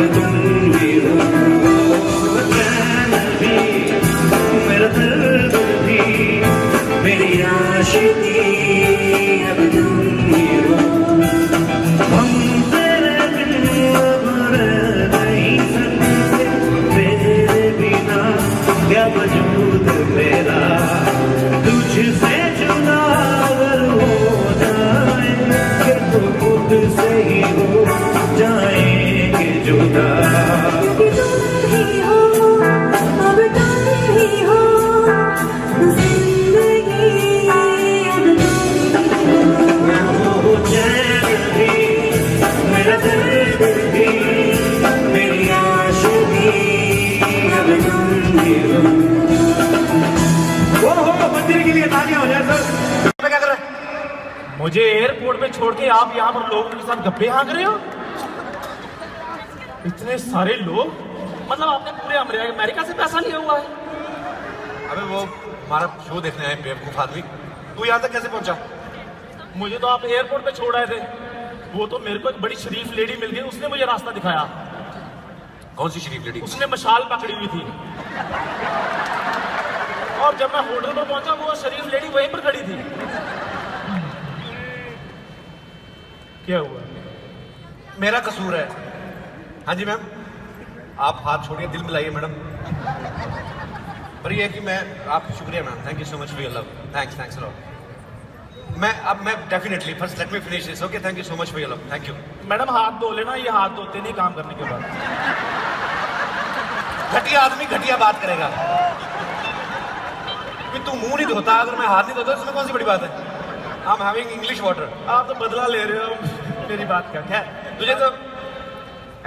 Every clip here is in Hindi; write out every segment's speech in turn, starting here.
तुम ही हो, चैन भी मेरा दर्द भी मेरी आशिकी अब तुम ही हो। हम तेरे बिन अब रह नहीं सकते, तेरे बिना क्या वजूद मेरा, तुझसे जुदा अगर हो जाएंगे तो खुद से ही हो जाएंगे जुदा। मुझे एयरपोर्ट पे छोड़ के आप यहाँ पर लोगों के साथ गप्पे हाँक रहे हो? इतने सारे लोग, मतलब आपने पूरे अमेरिका से पैसा लिया हुआ है? अबे वो हमारा शो देखने आए बेवकूफ आदमी, तू यहाँ तक कैसे पहुंचा? मुझे तो आप एयरपोर्ट पे छोड़ आए थे। वो तो मेरे को एक बड़ी शरीफ लेडी मिल गई, उसने मुझे रास्ता दिखाया। कौन सी शरीफ लेडी? उसने मशाल पकड़ी हुई थी और जब मैं होटल पर पहुंचा वो शरीफ लेडी वहीं पर खड़ी थी। क्या हुआ? मेरा कसूर है। हाँ जी मैम, आप हाथ छोड़िए, दिल मिलाइए मैडम। पर ये है कि मैं आप शुक्रिया ma'am, thank you so much for your love, thanks thanks a lot. मैं definitely first let me finish this, okay, thank you so much for your love, thank you. Madam हाथ धो लेना, ये हाथ धोते नहीं काम करने के बाद। घटिया आदमी घटिया बात करेगा। तू मुंह नहीं धोता, अगर मैं हाथ नहीं धोता इसमें कौन सी बड़ी बात है? I am having English water. आप तो बदला ले रहे हो मेरी बात का। खैर, तुझे तो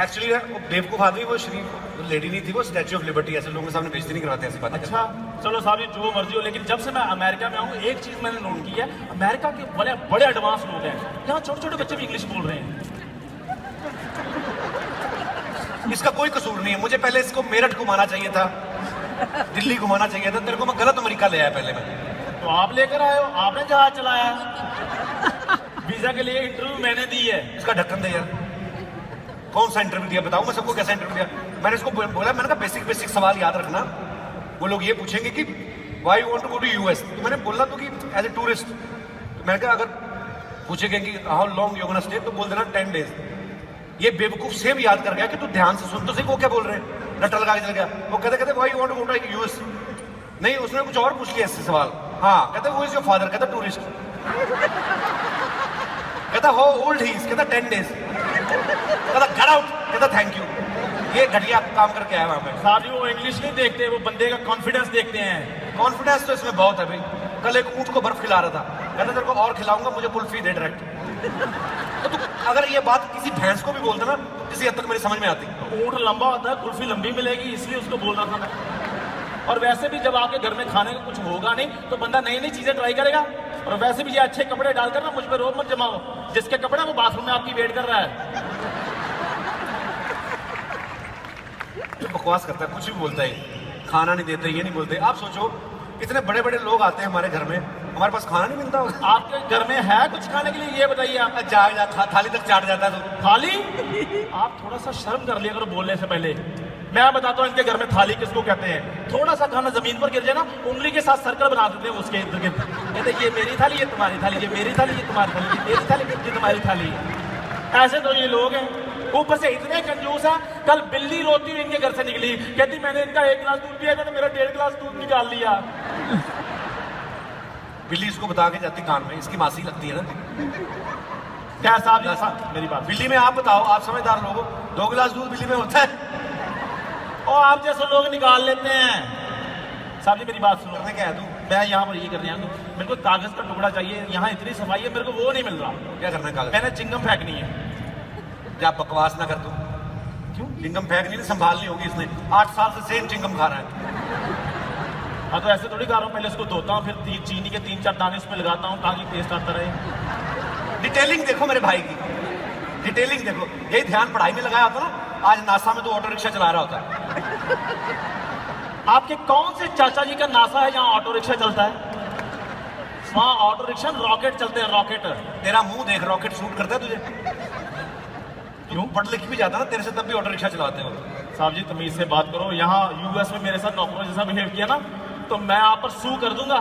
एक्चुअली वो बेवकूफ आदमी, वो शरीफ लेडी नहीं थी, वो स्टैच्यू ऑफ लिबर्टी, ऐसे लोगों के सामने बेइज्जती नहीं करवाते ऐसी बात। अच्छा चलो साहब, ये जो मर्जी हो, लेकिन जब से मैं अमेरिका में आऊँ एक चीज मैंने नोट की है, अमेरिका के बड़े बड़े एडवांस लोग हैं। यहाँ छोटे छोटे बच्चे भी इंग्लिश बोल रहे हैं। इसका कोई कसूर नहीं है। मुझे पहले इसको मेरठ घुमाना चाहिए था, दिल्ली घुमाना चाहिए था। तेरे को मैं गलत अमेरिका ले आया पहले मैं। तो आप लेकर आए हो, आपने जहाज चलाया। वीजा के लिए इंटरव्यू मैंने दी है। इसका ढक्कन दे यार, कौन सा इंटरव्यू दिया बताओ, मैं सबको कैसा इंटरव्यू दिया? मैंने इसको बोला, मैंने कहा बेसिक सवाल याद रखना। वो लोग ये पूछेंगे कि why you want to go to US, तो मैंने बोलना तो कि एज ए टूरिस्ट। तो मैंने कहा अगर पूछेंगे कि how long you gonna stay, तो बोल देना 10 days। ये बेवकूफ सेम याद कर गया कि तू ध्यान से सुन तो सही वो क्या बोल रहे हैं। लटर लगा के चल गया। वो कहते why you want to go to US, नहीं उसने कुछ और पूछ लिया इससे सवाल। हाँ, कहते हु इज योर फादर, कहता टूरिस्ट। कहता हाउ ओल्ड ही इज, कहता 10 days। कहता गेट आउट, कहता थैंक यू। ये घटिया काम करके आया वहां पे। साहब जी वो इंग्लिश नहीं देखते, वो बंदे का कॉन्फिडेंस देखते हैं। कॉन्फिडेंस तो इसमें बहुत है भाई। कल एक ऊंट को बर्फ खिला रहा था, कहता तेरे को और खिलाऊंगा, मुझे कुल्फी दे डायरेक्ट। तो तू अगर ये बात किसी भैंस को भी बोलता ना, किसी हद तक मेरी समझ में आती। ऊंट लंबा होता है, कुल्फी लंबी मिलेगी, इसलिए उसको बोल रहा था मैं। और वैसे भी जब आपके घर में खाने का कुछ होगा नहीं तो बंदा नई नई चीजें ट्राई करेगा। और वैसे भी ये अच्छे कपड़े डालकर ना मुझ पर रोब मत जमाओ, जिसके कपड़े वो बाथरूम में आपकी वेट कर रहा है। बकवास करता है, कुछ भी बोलता है, खाना नहीं देते, ये नहीं बोलते। आप सोचो इतने बड़े बड़े लोग आते हैं हमारे घर में, हमारे पास खाना नहीं मिलता होगा। आपके घर में है कुछ खाने के लिए, ये बताइए आप। थाली तक चाट जाता है तो थाली? आप थोड़ा सा शर्म कर लिया करो बोलने से पहले। मैं बताता हूँ इनके घर में थाली किसको कहते हैं। थोड़ा सा खाना जमीन पर गिर जाए ना, उंगली के साथ सर्कल बना देते हैं उसके इर्द गिर्द। कहते ये मेरी थाली, ये तुम्हारी थाली, ये मेरी थाली, ये तुम्हारी थाली, ये मेरी थाली, ये तुम्हारी थाली। ऐसे तो ये लोग हैं। ऊपर से इतने कंजूस है, कल बिल्ली रोती हुई इनके घर से निकली, कहती मैंने इनका 1 गिलास दूध पिया, इन्होंने मेरा 1.5 गिलास दूध निकाल लिया। बिल्ली इसको बता के जाती कान में, इसकी मासी लगती है ना। क्या साहब मेरी बात, बिल्ली में आप बताओ, आप समझदार लोग हो, 2 गिलास दूध बिल्ली में होता है और आप जैसे लोग निकाल लेते हैं। साहब जी मेरी बात सुनो। मैं क्या है तू, मैं यहाँ पर ये करने आया हूँ, मेरे को कागज का टुकड़ा चाहिए। यहाँ इतनी सफाई है, मेरे को वो नहीं मिल रहा। क्या करना है कागज? मैंने चिंगम फेंकनी है। क्या बकवास ना कर तू। क्यों? चिंगम फेंकनी नहीं, संभालनी होगी इसने। 8 साल से सेम चिंगम खा रहा है। हाँ तो ऐसे थोड़ी खा रहा हूँ, पहले इसको धोता हूँ, फिर चीनी के 3-4 दाने उसमें लगाता हूँ ताकि टेस्ट आता रहे। डिटेलिंग देखो मेरे भाई की, डिटेलिंग देखो। यही ध्यान पढ़ाई में लगाया होता ना, आज नासा में तो ऑटो रिक्शा चला रहा होता है। आपके कौन से चाचा जी का नासा है जहाँ ऑटो रिक्शा चलता है? वहाँ ऑटो रिक्शा रॉकेट चलते हैं, रॉकेट। तेरा मुंह देख, रॉकेट शूट करता है तुझे? क्यों? पढ़ लिख भी जाता ना तेरे से, तब भी ऑटो रिक्शा चलाते हो। साहब जी तमीज से बात करो, यहाँ यूएस में मेरे साथ नौकरों जैसा बिहेव किया ना तो मैं आप पर सू कर दूंगा।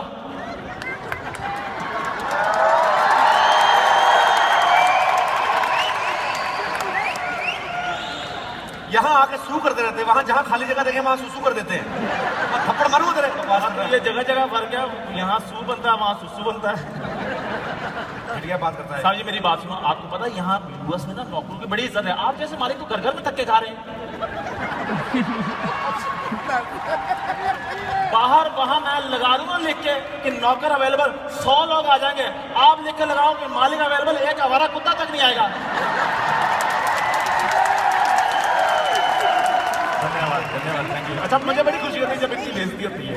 यहाँ आके सू करते रहते हैं, वहां जहाँ खाली जगह देखे वहां सुसु कर देते हैं। थप्पड़ मारूंगा तेरे को। ये जगह जगह फर्क है, यहाँ सू बनता है वहाँ सुसु बनता है। घटिया बात करता है। साहब जी मेरी बात सुनो, आपको पता है यहाँ यूएस में ना नौकरों की बड़ी इज्जत है। आप जैसे मालिक तो घर घर में धक्के खा रहे हैं। बाहर वहां मैं लगा दूंगा लिख के कि नौकर अवेलेबल, 100 लोग आ जाएंगे। आप लिख के लगाओ कि मालिक अवेलेबल, एक आवारा कुत्ता तक नहीं आएगा। धन्यवाद धन्यवाद, थैंक यू। अच्छा मुझे बड़ी खुशी होती है जब इतनी बेइज्जती होती है।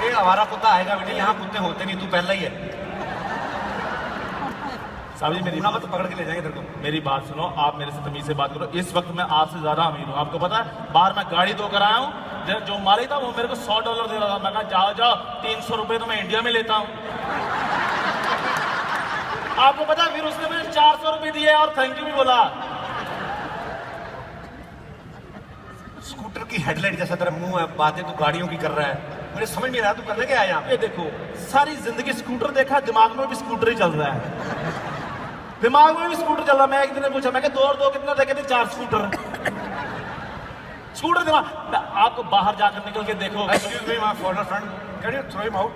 एक आवारा कुत्ता आएगा बेटे, यहाँ कुत्ते होते नहीं, तू पहला ही है। साहब जी मेरी मत पकड़ के ले जाएंगे तेरे को। मेरी बात सुनो, आप मेरे से तमीज से बात करो। इस वक्त मैं आपसे ज्यादा अमीर हूँ, आपको पता है। बाहर मैं गाड़ी धो कर आया हूँ, जो मालिक था वो मेरे को $100 दे रहा था। मैं कहा जाओ जाओ, 300 रुपए तो मैं इंडिया में लेता हूँ। आपको पता है फिर उसने मुझे 400 रुपए दिए और थैंक यू भी बोला। स्कूटर की हेडलाइट जैसा तेरा मुंह है, बातें तू गाड़ियों की कर रहा है, मुझे समझ नहीं रहा तू करने क्या आया यहाँ पे। ये देखो, सारी जिंदगी स्कूटर देखा, दिमाग में भी स्कूटर ही चल रहा है। दिमाग में भी स्कूटर चल रहा। मैं एक दिन पूछा, मैं 2 और 2 कितना देखे थे? 4 स्कूटर। स्कूटर दिमाग। आपको बाहर जाकर निकल के देखो। Excuse me, my foreigner friend, can you throw him out?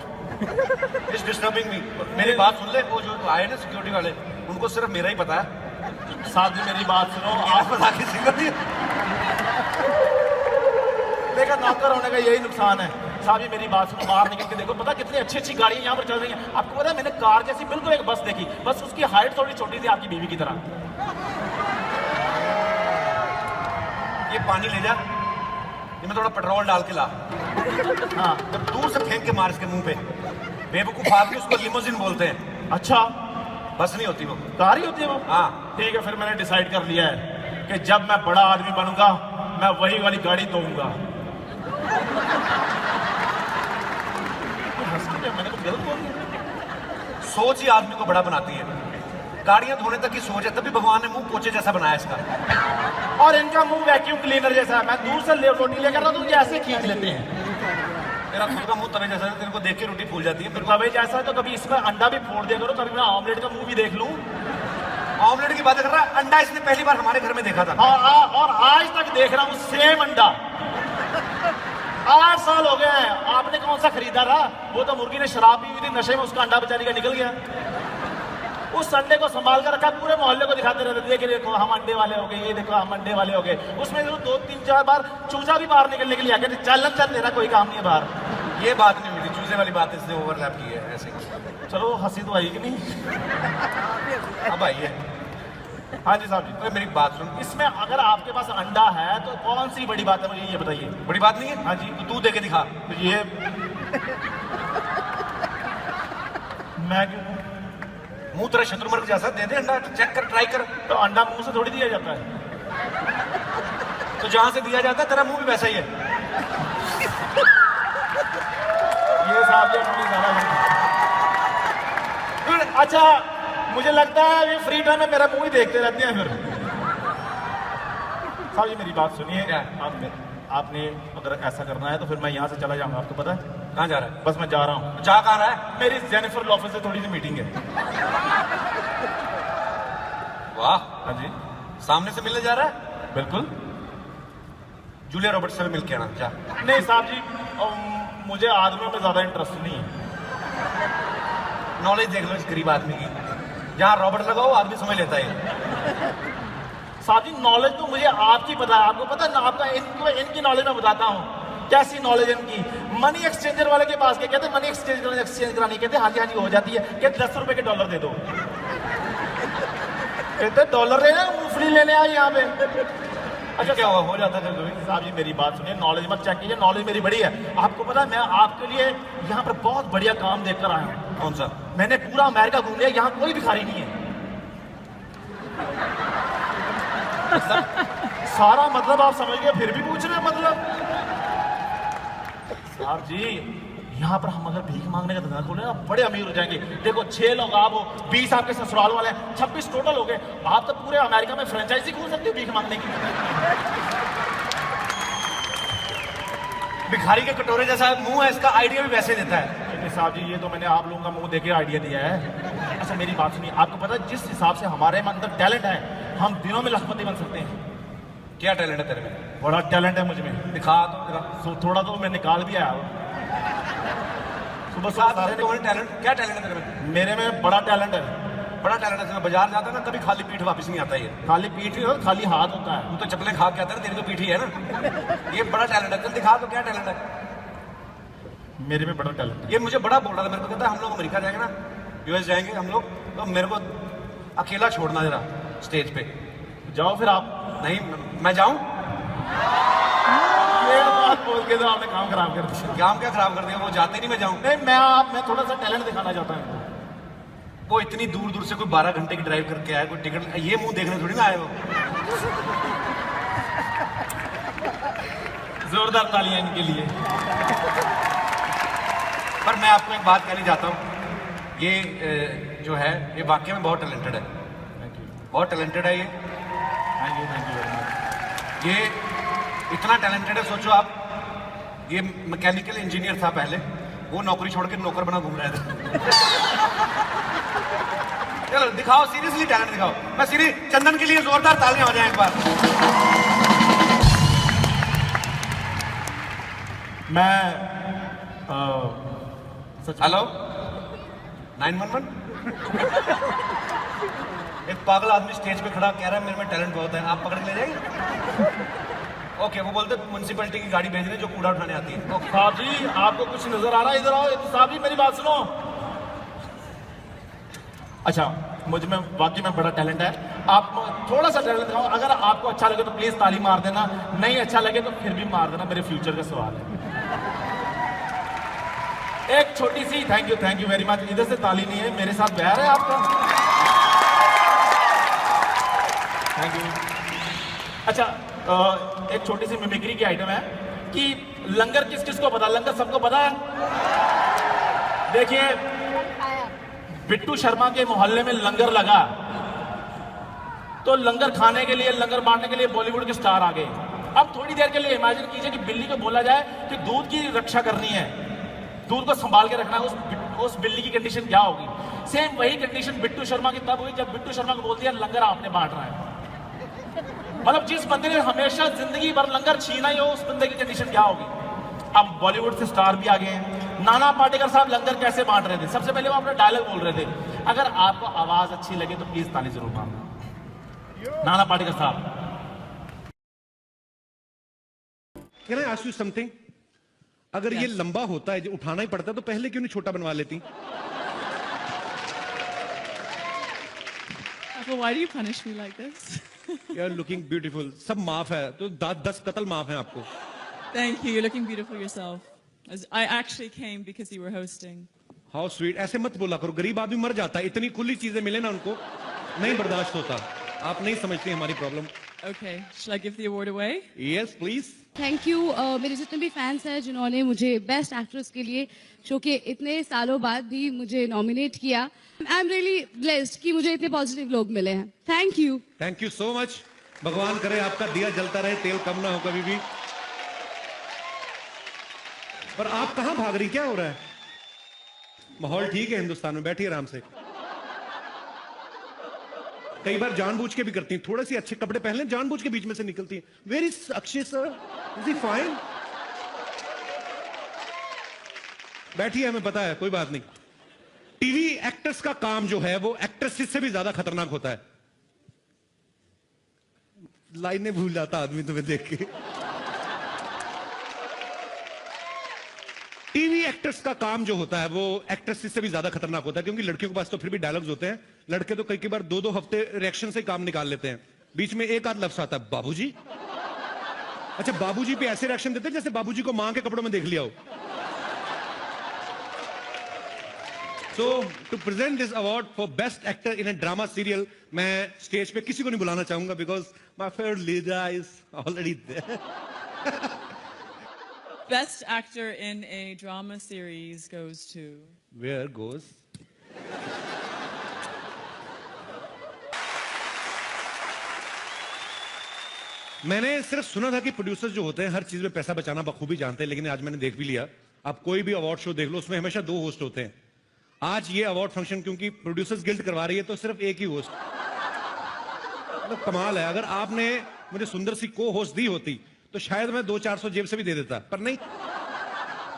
He's disturbing me. मेरी बात सुन ले, वो जो आए ना सिक्योरिटी वाले, उनको सिर्फ मेरा ही पता है। साथ ही मेरी बात सुनो, आप बता किसी को नहीं। देखा, नौकर होने का यही नुकसान है। साहब जी मेरी बात सुनो, बाहर निकल के देखो, पता कितनी अच्छी अच्छी गाड़ियां यहाँ पर चल रही हैं। आपको पता है मैंने कार जैसी बिल्कुल एक बस देखी, बस उसकी हाइट थोड़ी छोटी थी, आपकी बीवी की तरह। ये पानी ले जा, ये मैं थोड़ा पेट्रोल डाल के ला। हाँ जब दूर से फेंक के मार इसके मुंह पे। बेवकूफ आदमी उसको लिमोजिन बोलते हैं। अच्छा, बस नहीं होती वो, कार ही होती है वो। हाँ ठीक है, फिर मैंने डिसाइड कर लिया है कि जब मैं बड़ा आदमी बनूंगा मैं वही वाली गाड़ी दूंगा। मैंने तो गलत बोल दिया। सोच ही आदमी को बड़ा बनाती है। गाड़ियां धोने तक की सोच है, तभी भगवान ने मुंह पोछे जैसा बनाया इसका। और इनका मुंह वैक्यूम क्लीनर जैसा है। मैं दूर से रोटी लेकर आता हूँ, ये ऐसे खींच लेते हैं। तेरा खुद का मुंह तवे जैसा है, तेरे को देख के रोटी फूल जाती है। तवे जैसा है तो कभी इसमें अंडा भी फोड़ दिया करो, कभी मैं ऑमलेट का मुंह भी देख लूं। ऑमलेट की बात कर रहा है, अंडा इसने पहली बार हमारे घर में देखा था। और आज तक देख रहा हूँ सेम अंडा। 8 साल हो गए हैं। आपने कौन सा खरीदा था? वो तो मुर्गी ने शराब पी हुई थी, नशे में उसका अंडा बेचारी का निकल गया। उस अंडे को संभाल कर रखा, पूरे मोहल्ले को दिखाते रहते, देखिए देखो हम अंडे वाले हो गए, ये देखो हम अंडे वाले हो गए। उसमें 2, 3, 4 बार चूजा भी बाहर निकलने के लिए आ गया। चल तेरा कोई काम नहीं है बाहर। ये बात नहीं हुई थी, चूजे वाली बात इसने ओवरलैप की है ऐसे। चलो हंसी तो आई कि नहीं? अब आई है। हाँ जी साहब जी, तो मेरी बात सुन, इसमें अगर आपके पास अंडा है तो कौन सी बड़ी बात है, मुझे ये बताइए। बड़ी बात नहीं है। हाँ जी, तो तू दे के दिखा। तो ये मैं क्यों? मुंह तेरा शत्रुमर्ग जैसा, दे दे अंडा, चेक कर, ट्राई कर। तो अंडा मुंह से थोड़ी दिया जाता है। तो जहां से दिया जाता है तेरा मुंह भी वैसा ही है। ये साहब जी अपनी ज्यादा। अच्छा, मुझे लगता है ये फ्री टाइम में मेरा मुंह ही देखते रहते हैं फिर। साहब जी मेरी बात सुनिए, आपने अगर ऐसा करना है तो फिर मैं यहाँ से चला जाऊंगा। आपको पता है कहाँ जा रहा है? बस मैं जा रहा हूँ। जा कहाँ रहा है? मेरी जेनिफर लॉपेज से थोड़ी सी मीटिंग है। वाह, हाँ जी, सामने से मिलने जा रहा है? बिल्कुल। जूलिया रॉबर्ट्स से मिल के आना, जा। नहीं साहब जी, मुझे आदमियों में ज्यादा इंटरेस्ट नहीं है। नॉलेज देख लो इस गरीब आदमी की, जहाँ रॉबर्ट लगाओ आदमी समझ लेता है। साहब जी नॉलेज तो मुझे आपकी पता है। आपको पता है ना, आपका इनकी नॉलेज मैं बताता हूँ। कैसी नॉलेज इनकी? मनी एक्सचेंजर वाले के पास के कहते मनी एक्सचेंज करानी, कहते हाँ जी हो जाती है। कहते 10 रुपए के डॉलर दे दो। कहते डॉलर लेना, मूंगफली लेने आए यहाँ पे। अच्छा क्या हुआ, हो जाता है कभी? साहब जी मेरी बात सुनिए, नॉलेज मत चेक कीजिए, नॉलेज मेरी बड़ी है। आपको पता है मैं आपके लिए यहाँ पर बहुत बढ़िया काम देख कर आया हूँ। कौन सा? मैंने पूरा अमेरिका घूम लिया, यहाँ कोई भिखारी नहीं है। सारा मतलब आप समझ गए, फिर भी पूछ रहे हैं मतलब। साहब जी यहाँ पर हम अगर भीख मांगने का धंधा खोले ना बड़े अमीर हो जाएंगे। देखो 6 लोग आप हो, 20 आपके ससुराल वाले हैं, 26 टोटल हो गए। आप तो पूरे अमेरिका में फ्रेंचाइजी खोल सकते हो भीख मांगने की। भिखारी के कटोरे जैसा मुंह है, इसका आइडिया भी वैसे देता है। साहब जी ये तो मैंने आप लोगों का मुंह देके आइडिया दिया है। अच्छा मेरी बात सुनिए, आपको पता है जिस हिसाब से हमारे में अंदर टैलेंट है, हम दिनों में लखपति बन सकते हैं। क्या टैलेंट है तेरे में? बड़ा टैलेंट है मुझ में। दिखा तो जरा। थोड़ा तो मैं निकाल भी आया हूँ। सुबह सारे टैलेंट, क्या टैलेंट है तेरे में? मेरे में बड़ा टैलेंट है। बड़ा टैलेंट है। बाजार जाता है ना तभी खाली पीठ वापस नहीं आता ये। खाली पीठ नहीं होता, खाली हाथ होता है। तू तो चप्पलें खा के आता है, तेरी तो पीठ ही है ना। ये बड़ा टैलेंट है। चल दिखा तो क्या टैलेंट है मेरे में। बड़ा टैलेंट है। ये मुझे बड़ा बोल रहा था, मेरे को कहता है हम लोग अमेरिका जाएंगे ना, यूएस जाएंगे हम लोग, तो मेरे को अकेला छोड़ना जरा स्टेज पे। जाओ फिर आप। नहीं मैं जाऊं? ये बात बोल के तो आपने काम खराब कर दिया। काम क्या खराब कर दिया? वो जाते नहीं, मैं जाऊं? नहीं मैं थोड़ा सा टैलेंट दिखाना चाहता हूँ। वो इतनी दूर दूर से कोई 12 घंटे की ड्राइव करके आया, कोई टिकट, ये मुंह देखने थोड़ी ना आए वो। जोरदार तालियां इनके लिए। पर मैं आपको एक बात कहनी चाहता हूँ, ये जो है ये वाकई में बहुत टैलेंटेड है। बहुत टैलेंटेड है ये। Thank you very much. ये इतना टैलेंटेड है, सोचो आप, ये मैकेनिकल इंजीनियर था पहले, वो नौकरी छोड़ के नौकर बना घूम रहे थे। चलो दिखाओ, सीरियसली टैलेंट दिखाओ। मैं सीरी चंदन के लिए जोरदार तालियां हो जाए एक बार। मैं हेलो 911। एक पागल आदमी स्टेज पे खड़ा कह रहा है मेरे में टैलेंट बहुत है, आप पकड़ के ले जाएंगे? ओके, वो बोलते म्युनिसिपैलिटी की गाड़ी भेज रहे जो कूड़ा उठाने आती है। ओके साहब जी आपको कुछ नजर आ रहा है? इधर आओ। साहब जी मेरी बात सुनो। अच्छा मुझ में वाकई में बड़ा टैलेंट है। आप थोड़ा सा टैलेंट दिखाओ। अगर आपको अच्छा लगे तो प्लीज ताली मार देना, नहीं अच्छा लगे तो फिर भी मार देना। मेरे फ्यूचर का सवाल है। एक छोटी सी थैंक यू वेरी मच। इधर से ताली नहीं है, मेरे साथ बैर है आपका। Thank you. अच्छा एक छोटी सी मिमिक्री की आइटम है कि लंगर किस किस को पता? लंगर सबको पता है? देखिए बिट्टू शर्मा के मोहल्ले में लंगर लगा, तो लंगर खाने के लिए, लंगर बांटने के लिए बॉलीवुड के स्टार आ गए। अब थोड़ी देर के लिए इमेजिन कीजिए कि बिल्ली को बोला जाए कि दूध की रक्षा करनी है, दूध को संभाल के रखना है, उस बिल्ली की कंडीशन क्या होगी? सेम वही कंडीशन बिट्टू शर्मा की तब हुई जब बिट्टू शर्मा को बोल दिया लंगर आपने बांट रहा है। मतलब जिस बंदे ने हमेशा जिंदगी भर लंगर छीना ही हो, उस बंदे की कंडीशन क्या होगी? अब बॉलीवुड से स्टार भी आ गए हैं। नाना पाटेकर साहब लंगर कैसे बांट रहे थे? सबसे पहले वो अपना डायलॉग बोल रहे थे। अगर आपको आवाज अच्छी लगे तो प्लीज ताली जरूर मारना। नाना पाटेकर साहब। Can I ask you something? अगर ये लंबा होता है, जो उठाना ही पड़ता है, तो पहले क्यों नहीं छोटा बनवा लेती? Well, why do you punish me like this? You're looking beautiful. सब माफ है, तो 10 कत्ल माफ है आपको। Thank you. You're looking beautiful yourself. I actually came because you were hosting. How sweet. ऐसे मत बोला करो, गरीब आदमी मर जाता है। इतनी खुली चीजें मिले ना उनको, नहीं बर्दाश्त होता। आप नहीं समझती हमारी problem. Okay. Shall I give the award away? Yes, please. Thank you. मेरे जितने भी फैंस हैं जिन्होंने मुझे बेस्ट एक्ट्रेस के लिए शो के इतने सालों बाद भी मुझे नॉमिनेट किया, आई एम रियली ब्लेस्ड कि मुझे इतने पॉजिटिव लोग मिले हैं। Thank you. Thank you so much. भगवान करे आपका दिया जलता रहे, तेल कम ना हो कभी भी। पर आप कहां भाग रही, क्या हो रहा है? माहौल ठीक है हिंदुस्तान में, बैठिए आराम से। कई बार जानबूझ के भी करती हैं, थोड़े से अच्छे कपड़े पहन लें, जानबूझ के बीच में से निकलती हैं। Very Akshay sir, is he fine? बैठिए, हमें पता है, कोई बात नहीं। टीवी एक्टर्स का काम जो है वो एक्ट्रेसेस से भी ज्यादा खतरनाक होता है। लाइनें भूल जाता आदमी तुम्हें देख के। टीवी एक्टर्स का काम जो होता है वो एक्ट्रेसेस से भी ज्यादा खतरनाक होता है, क्योंकि लड़कियों के पास तो फिर भी डायलॉग्स होते हैं। लड़के तो कई बार 2-2 हफ्ते रिएक्शन से काम निकाल लेते हैं। बीच में एक आध लफ्ज आता है, बाबूजी। अच्छा, बाबूजी पे ऐसे रिएक्शन देते हैं जैसे बाबूजी को मां के कपड़ों में देख लिया हो। So to present this award for best actor in a drama serial, मैं स्टेज पे किसी को नहीं बुलाना चाहूंगा because my favourite leader is already there. Best actor in a drama series goes to. Where goes? मैंने सिर्फ सुना था कि प्रोड्यूसर्स जो होते हैं हर चीज में पैसा बचाना बखूबी जानते हैं, लेकिन आज मैंने देख भी लिया। आप कोई भी अवार्ड शो देख लो, उसमें हमेशा 2 होस्ट होते हैं। आज ये अवार्ड फंक्शन क्योंकि प्रोड्यूसर्स गिल्ड करवा रही है तो सिर्फ एक ही होस्ट। मतलब कमाल है। अगर आपने मुझे सुंदर सी को होस्ट दी होती तो शायद मैं 200-400 जेब से भी दे देता, पर नहीं।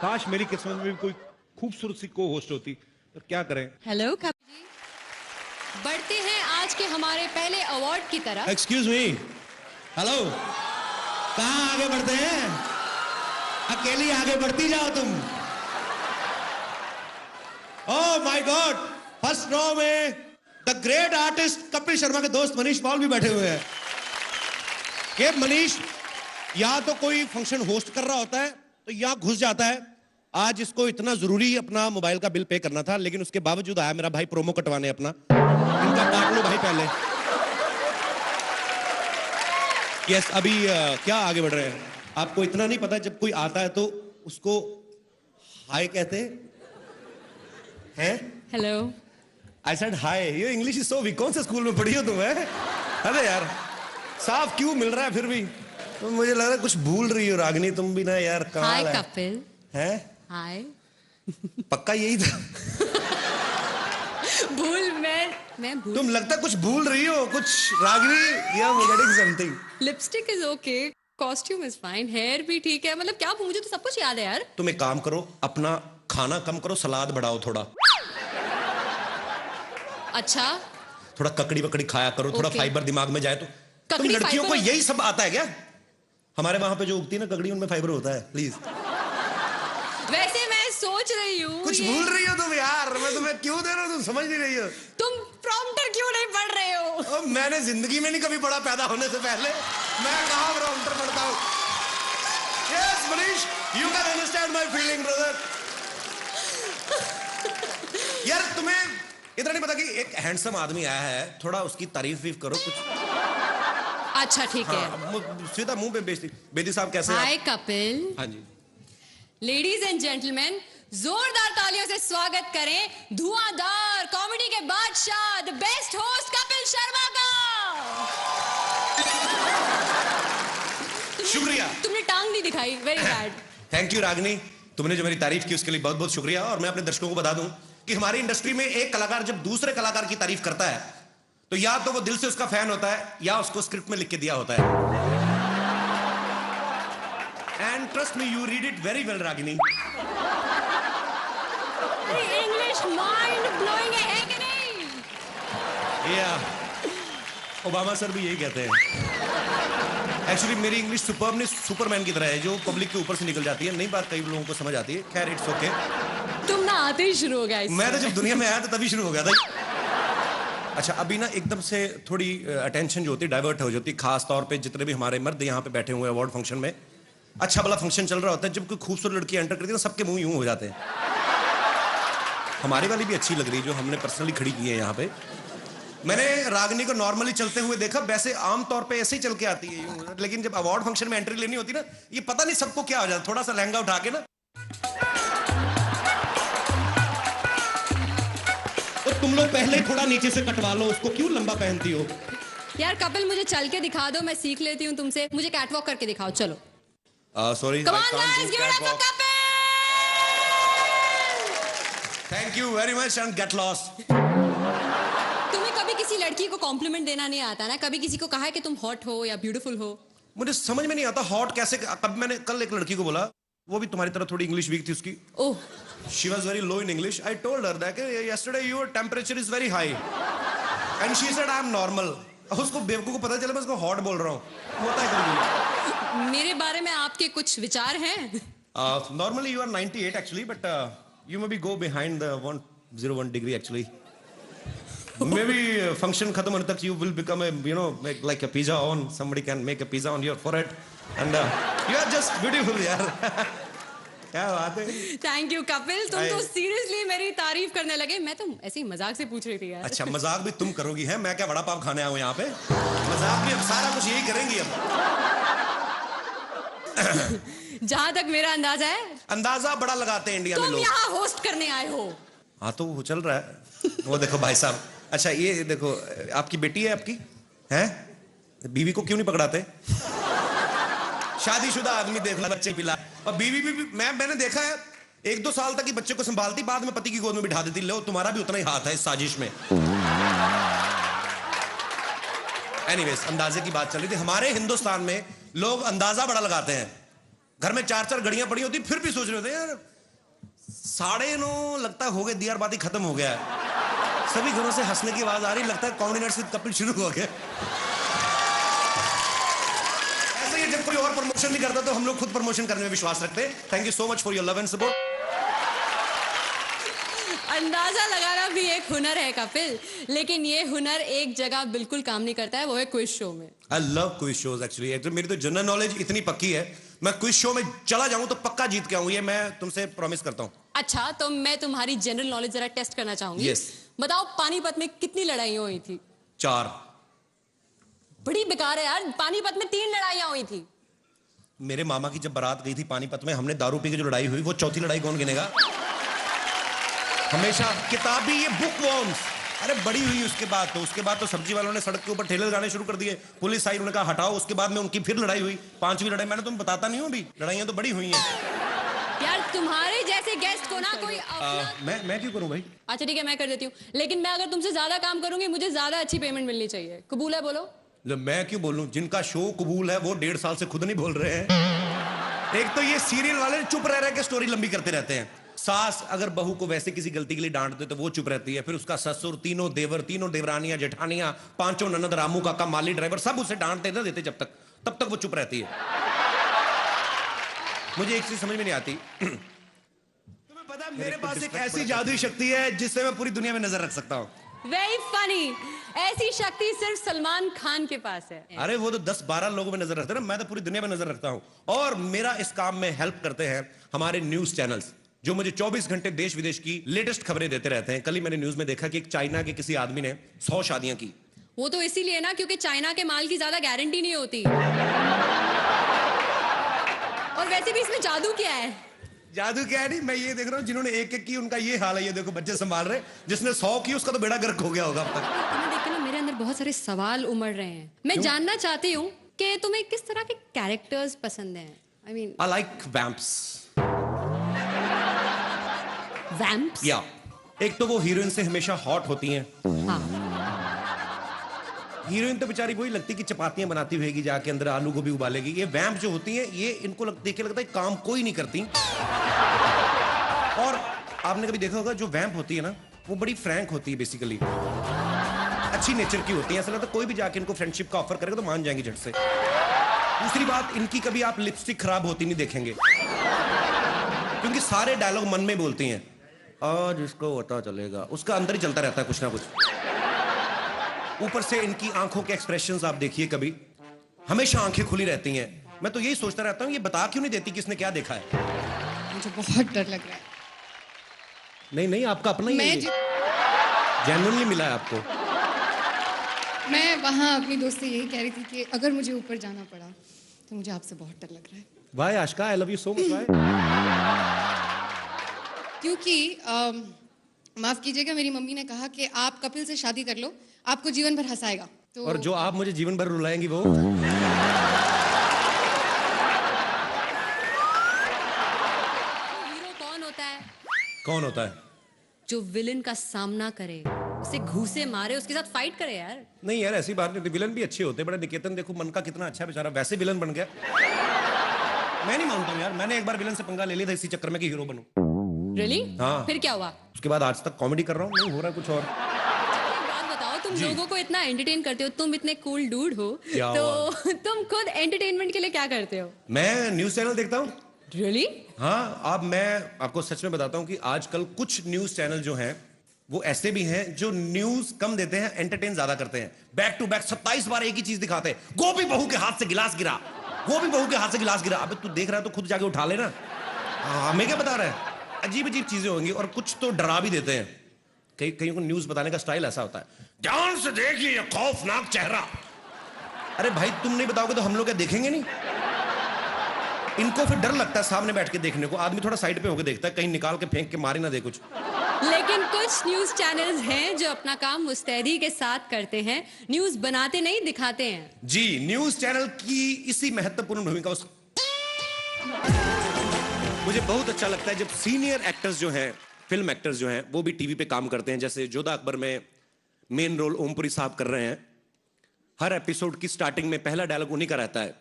काश मेरी किस्मत में भी कोई खूबसूरत सी को होस्ट होती। तो क्या करें। हेलो कपिल जी, बढ़ते हैं आज के हमारे पहले अवार्ड की तरफ। एक्सक्यूज मी, हेलो, कहाँ आगे बढ़ते हैं? अकेली आगे बढ़ती जाओ तुम। Oh my God, first row में the great artist Kapil Sharma के दोस्त मनीष पॉल भी बैठे हुए हैं। ये मनीष यहाँ तो कोई फंक्शन होस्ट कर रहा होता है तो यहाँ घुस जाता है। आज इसको इतना जरूरी अपना मोबाइल का बिल पे करना था, लेकिन उसके बावजूद आया मेरा भाई प्रोमो कटवाने अपना। इनका काट लो भाई पहले। यस, अभी क्या आगे बढ़ रहे हैं? आपको इतना नहीं पता, जब कोई आता है तो उसको हाय कहते हैं। हेलो, आई सेड हाय। ये इंग्लिश इज सो वीक। कौन से स्कूल में पढ़ी हो तुम? अरे यार, साफ क्यों मिल रहा है फिर भी? तो मुझे लग रहा है कुछ भूल रही हो रागिनी तुम भी ना यार। हाय कपिल। है हाय। पक्का यही था? भूल मैं भूल। तुम लगता कुछ भूल रही हो कुछ रागिनी, या getting something. Lipstick is okay, costume is fine, hair भी ठीक है। मतलब क्या, मुझे तो सब कुछ याद है यार। तुम एक काम करो, अपना खाना कम करो, सलाद बढ़ाओ थोड़ा। अच्छा, थोड़ा ककड़ी वकड़ी खाया करो, थोड़ा फाइबर दिमाग में जाए तो। तुम लड़कियों को यही सब आता है क्या? हमारे वहां पे जो उगती है ना ककड़ी, उनमें फाइबर होता है। प्लीज। वैसे मैं सोच रही हूँ कुछ भूल रही हो तुम यार। मैं तुम्हें क्यों दे रहा हूँ, तुम समझ नहीं रही हो। तुम प्रॉम्प्टर क्यों नहीं पढ़ रहे हो? मैंने जिंदगी में नहीं कभी पढ़ा, पैदा होने से पहले। मैं कहाँ प्रॉम्प्टर पढ़ता हूँ। Yes Manish, you can understand my feeling brother. यार तुम्हें इतना नहीं पता कि एक हैंडसम आदमी आया है, थोड़ा उसकी तारीफ भी करो कुछ। अच्छा ठीक है। सीधा मुंह पे बेइज्जती। बेदी साहब कैसे हैं? हाय कपिल। हाँ जी। लेडीज एंड जेंटलमैन, जोरदार तालियों से स्वागत करें धुआंधार कॉमेडी के बादशाह, the best host Kapil Sharma का। शुक्रिया। तुमने टांग नहीं दिखाई, very bad. Thank you Ragini, तुमने जो मेरी तारीफ की उसके लिए बहुत बहुत शुक्रिया। और मैं अपने दर्शकों को बता दूं कि हमारी इंडस्ट्री में एक कलाकार जब दूसरे कलाकार की तारीफ करता है तो या तो वो दिल से उसका फैन होता है या उसको स्क्रिप्ट में लिख के दिया होता है। And trust me, you read it very well Ragini. English mind blowing है कि नहीं? या ओबामा सर भी यही कहते हैं। एक्चुअली मेरी इंग्लिश सुपर्ब नहीं, सुपरमैन की तरह है जो पब्लिक के ऊपर से निकल जाती है। नई बात कई लोगों को समझ आती है। खैर इट्स ओके। तुम ना आते ही शुरू हो गया इससे। मैं तो जब दुनिया में आया था तभी शुरू हो गया था। अच्छा, अभी ना एकदम से थोड़ी अटेंशन जो होती है डाइवर्ट हो जाती है, खास तौर पे जितने भी हमारे मर्द यहाँ पे बैठे हुए हैं अवार्ड फंक्शन में। अच्छा भला फंक्शन चल रहा होता है, जब कोई खूबसूरत लड़की एंटर करती है ना सबके मुंह यूं हो जाते हैं। हमारी वाली भी अच्छी लग रही जो हमने पर्सनली खड़ी की है यहाँ पे। मैंने रागिनी को नॉर्मली चलते हुए देखा, वैसे आमतौर पे ऐसे ही चल के आती है यूं, लेकिन जब अवार्ड फंक्शन में एंट्री लेनी होती ना, ये पता नहीं सबको क्या हो जाता, थोड़ा सा लहंगा उठा के ना तो तुम लोग पहले ही थोड़ा नीचे से कटवा लो उसको, क्यों लंबा पहनती हो? यार कपिल, मुझे चल के दिखा दो, मैं सीख लेती हूँ तुमसे। मुझे कैटवॉक करके दिखाओ, चलो। Sorry, Come on guys, give it up for Kapil! Thank you very much and get lost. तुम्हें कभी किसी लड़की को कॉम्प्लीमेंट देना नहीं आता ना? कभी किसी को कहा है कि तुम हॉट हो या ब्यूटीफुल हो? मुझे समझ में नहीं आता हॉट कैसे। कब मैंने कल एक लड़की को बोला, वो भी तुम्हारी तरह थोड़ी इंग्लिश वीक थी उसकी। Oh, she was very low in English. I told her that yesterday your temperature is very high and she said I am normal. उसको बेवकूफ को पता चला मैं उसको हॉट बोल रहा हूँ। होता है कभी। मेरे बारे में आपके कुछ विचार हैं? Normally you are 98 actually, but you maybe go behind the 101 degree actually. Maybe function खत्म होने तक you will become a, you know, like a pizza on. Somebody can make a pizza on your forehead, and you are just beautiful यार। क्या बात है। थैंक यू कपिल, तुम तो सीरियसली मेरी तारीफ करने लगे। मैं तो ऐसे ही मजाक से पूछ रही थी यार। अच्छा, मजाक भी तुम करोगी हैं? मैं क्या वड़ा पाव खाने आया हूँ यहाँ पे? मजाक भी अब सारा कुछ यही करेंगी अब। जहां तक मेरा अंदाजा है अंदाजा बड़ा लगाते हैं इंडिया में तुम लोग। यहाँ होस्ट करने आए हो। हाँ तो वो चल रहा है। वो देखो भाई साहब, अच्छा ये देखो, आपकी बेटी है आपकी हैं? बीवी को क्यों नहीं पकड़ाते? शादीशुदा आदमी देख लो, बच्चे पिला, और बीवी भी मैंने देखा है 1-2 साल तक ही बच्चे को संभालती, बाद में पति की गोद में बिठा देती। लो तुम्हारा भी उतना ही हाथ है इस साजिश में। एनीवेज, अंदाजे की बात चल रही थी। हमारे हिंदुस्तान में लोग अंदाजा बड़ा लगाते हैं। घर में 4-4 घड़ियां पड़ी होती, फिर भी सोच रहे होते यार 9:30 लगता है हो गए, दियार बाती खत्म हो गया है। सभी घरों से हंसने की आवाज आ रही, लगता है कॉमेडी नाइट विद कपिल शुरू हो गया। ऐसे ही जब कोई और प्रमोशन नहीं करता तो हम लोग खुद प्रमोशन करने में विश्वास रखते हैं। Thank you so much for your love and support. अंदाजा लगाना भी एक हुनर है कपिल, लेकिन ये हुनर एक जगह बिल्कुल काम नहीं करता है, वो है क्विज शो में। I love quiz shows actually. मेरी तो जनरल नॉलेज इतनी पक्की है, मैं क्विज शो में चला जाऊं तो पक्का जीत के आऊं, ये मैं तुमसे प्रॉमिस करता हूं। अच्छा, तो मैं तुम्हारी जनरल नॉलेज जरा टेस्ट करना चाहूंगी। Yes. बताओ पानीपत में कितनी लड़ाइयां हुई थी? 4। बड़ी बेकार है यार, पानीपत में 3 लड़ाइयां हुई थी। मेरे मामा की जब बारात गई थी पानीपत में, हमने दारू पी के जो लड़ाई हुई, वो चौथी लड़ाई कौन गिनेगा? हमेशा किताबी ये बुक वॉर्म्स। अरे बड़ी हुई उसके बाद तो सब्जी वालों ने सड़क के ऊपर ठेले लगाने शुरू कर दिए, पुलिस आई, उन्होंने कहा हटाओ। उसके बाद में उनकी फिर लड़ाई हुई, 5वीं लड़ाई। मैंने तुम्हें बताता नहीं हूं अभी, लड़ाइयां तो बड़ी हुई हैं। यार तुम्हारे जैसे गेस्ट को ना कोई मैं क्यों करूं भाई? अच्छा ठीक है, मैं कर देती हूँ, लेकिन मैं अगर तुमसे ज्यादा काम करूंगी मुझे ज्यादा अच्छी पेमेंट मिलनी चाहिए। कबूल है? बोलो। मैं क्यों बोलूं? जिनका शो कबूल है वो 1.5 साल से खुद नहीं बोल रहे हैं। एक तो ये सीरियल वाले चुप रह के स्टोरी लंबी करते रहते हैं। सास अगर बहू को वैसे किसी गलती के लिए डांट दे तो वो चुप रहती है, फिर उसका ससुर, तीनों देवर, तीनों देवरानियां, जेठानियां, 5 ननद, रामू काका, माली ड्राइवर, सब उसे डांटते ना देते तब तक वो चुप रहती है। मुझे एक चीज समझ में नहीं आती। तुम्हें पता है मेरे पास एक ऐसी जादुई शक्ति है जिससे मैं पूरी दुनिया में नजर रख सकता हूं। Very funny. ऐसी शक्ति सिर्फ सलमान खान के पास है। अरे वो तो 10-12 लोगों में नजर रखते हैं ना, मैं तो पूरी दुनिया में नजर रखता हूं। और मेरा इस काम में हेल्प करते हैं हमारे न्यूज चैनल्स, जो मुझे 24 घंटे देश विदेश की लेटेस्ट खबरें देते रहते हैं। कल ही मैंने न्यूज में देखा कि एक चाइना के किसी आदमी ने 100 शादियां की। वो तो इसीलिए ना क्योंकि चाइना के माल की ज्यादा गारंटी नहीं होती। और वैसे भी इसमें जादू क्या है? जादू क्या है? नहीं, मैं ये देख रहा हूँ जिन्होंने एक की उनका ये हाल है। ये देखो बच्चे संभाल रहे, जिसने 100 की उसका तो बेड़ा गर्क हो गया होगा अब तक। तुम्हें देख के ना मेरे अंदर बहुत सारे सवाल उमड़ रहे हैं। मैं जानना चाहती हूँ कि तुम्हें किस तरह के कैरेक्टर्स पसंद हैं? I mean, I like vamps. Vamps? या एक तो वो हीरोइन से हमेशा हॉट होती हैं। हाँ। हीरोइन तो बेचारी वही लगती कि चपातियां बनाती होगी, जाके अंदर आलू गोभी उबालेगी। ये वैम्प जो होती हैं, ये इनको देख के लगता है काम कोई नहीं करती। और आपने कभी देखा होगा जो वैम्प होती है ना, वो बड़ी फ्रैंक होती है, बेसिकली अच्छी नेचर की होती है। ऐसा लगता है कोई भी जाके इनको फ्रेंडशिप का ऑफर करेगा तो मान जाएंगी झट से। दूसरी बात, इनकी कभी आप लिपस्टिक खराब होती नहीं देखेंगे, क्योंकि सारे डायलॉग मन में बोलती हैं। आज इसको पता चलेगा, उसका अंदर ही चलता रहता है कुछ ना कुछ। ऊपर से इनकी आंखों के एक्सप्रेशंस आप देखिए, कभी हमेशा आंखें खुली रहती हैं। मैं तो यही सोचता रहता हूँ ये बता क्यों नहीं देती किसने क्या देखा है। मुझे बहुत डर लग रहा है। नहीं आपका अपना ही मैं जेन्युइनली मिला है आपको। मैं वहाँ अपनी दोस्त से यही कह रही थी कि अगर मुझे ऊपर जाना पड़ा तो मुझे आपसे बहुत डर लग रहा है। Why Ashika, I love you so much. Why? क्योंकि माफ कीजिएगा, मेरी मम्मी ने कहा कि आप कपिल से शादी कर लो, आपको जीवन भर हंसाएगा। तो और जो आप मुझे जीवन भर रुलाएंगी वो? हीरो कौन होता है? कौन होता है? जो विलन का सामना करे, उसे घूसे मारे, उसके साथ फाइट करे यार। नहीं यार, ऐसी बात नहीं होती। विलन भी अच्छे होते हैं। बड़ा निकेतन देखो, मन का कितना अच्छा बेचारा, वैसे विलन बन गया। मैं नहीं मानता हूँ यार, मैंने एक बार विलन से पंगा ले लिया था इसी चक्कर में कि हीरो बनूं। Really? हाँ। फिर क्या हुआ? उसके बाद आज तक कॉमेडी कर रहा हूँ, नहीं हो रहा कुछ और। एक बात बताओ, तुम लोगों को इतना एंटरटेन करते हो, तुम इतने कूल डूड हो, क्या तो तुम खुद एंटरटेनमेंट के लिए क्या करते हो? मैं न्यूज चैनल देखता हूँ। Really? हाँ, अब मैं आपको सच में बताता हूँ कि आजकल कुछ न्यूज चैनल जो हैं वो ऐसे भी हैं जो न्यूज कम देते हैं, एंटरटेन ज्यादा करते हैं। बैक टू बैक 27 बार एक ही चीज दिखाते हैं। गोभी बहू के हाथ से गिलास गिरा, गोभी बहू के हाथ से गिलास गिरा। अबे तू देख रहा है तो खुद जाके उठा लेना। हमें क्या बता रहा है? अजीब अजीब चीजें होंगी, और कुछ तो डरा भी देते हैं। कहीं को न्यूज बताने का स्टाइल ऐसा होता है, ध्यान से देखिए ये खौफनाक चेहरा। अरे भाई तुम नहीं बताओगे तो हम लोग क्या देखेंगे नहीं? इनको फिर डर लगता है सामने बैठ के देखने को। आदमी थोड़ा साइड पे होकर देखता है, कहीं निकाल के फेंक के मार ही ना दे कुछ। लेकिन कुछ न्यूज चैनल्स हैं जो अपना काम मुस्तैदी के साथ करते हैं, न्यूज बनाते नहीं दिखाते हैं। जी, न्यूज चैनल की इसी महत्वपूर्ण भूमिका मुझे बहुत अच्छा लगता है जब सीनियर एक्टर्स जो हैं, फिल्म एक्टर्स जो हैं, वो भी टीवी पे काम करते हैं। जैसे जोधा अकबर में मेन रोल ओमपुरी साहब कर रहे हैं। हर एपिसोड की स्टार्टिंग में पहला डायलॉग उन्हीं का रहता है,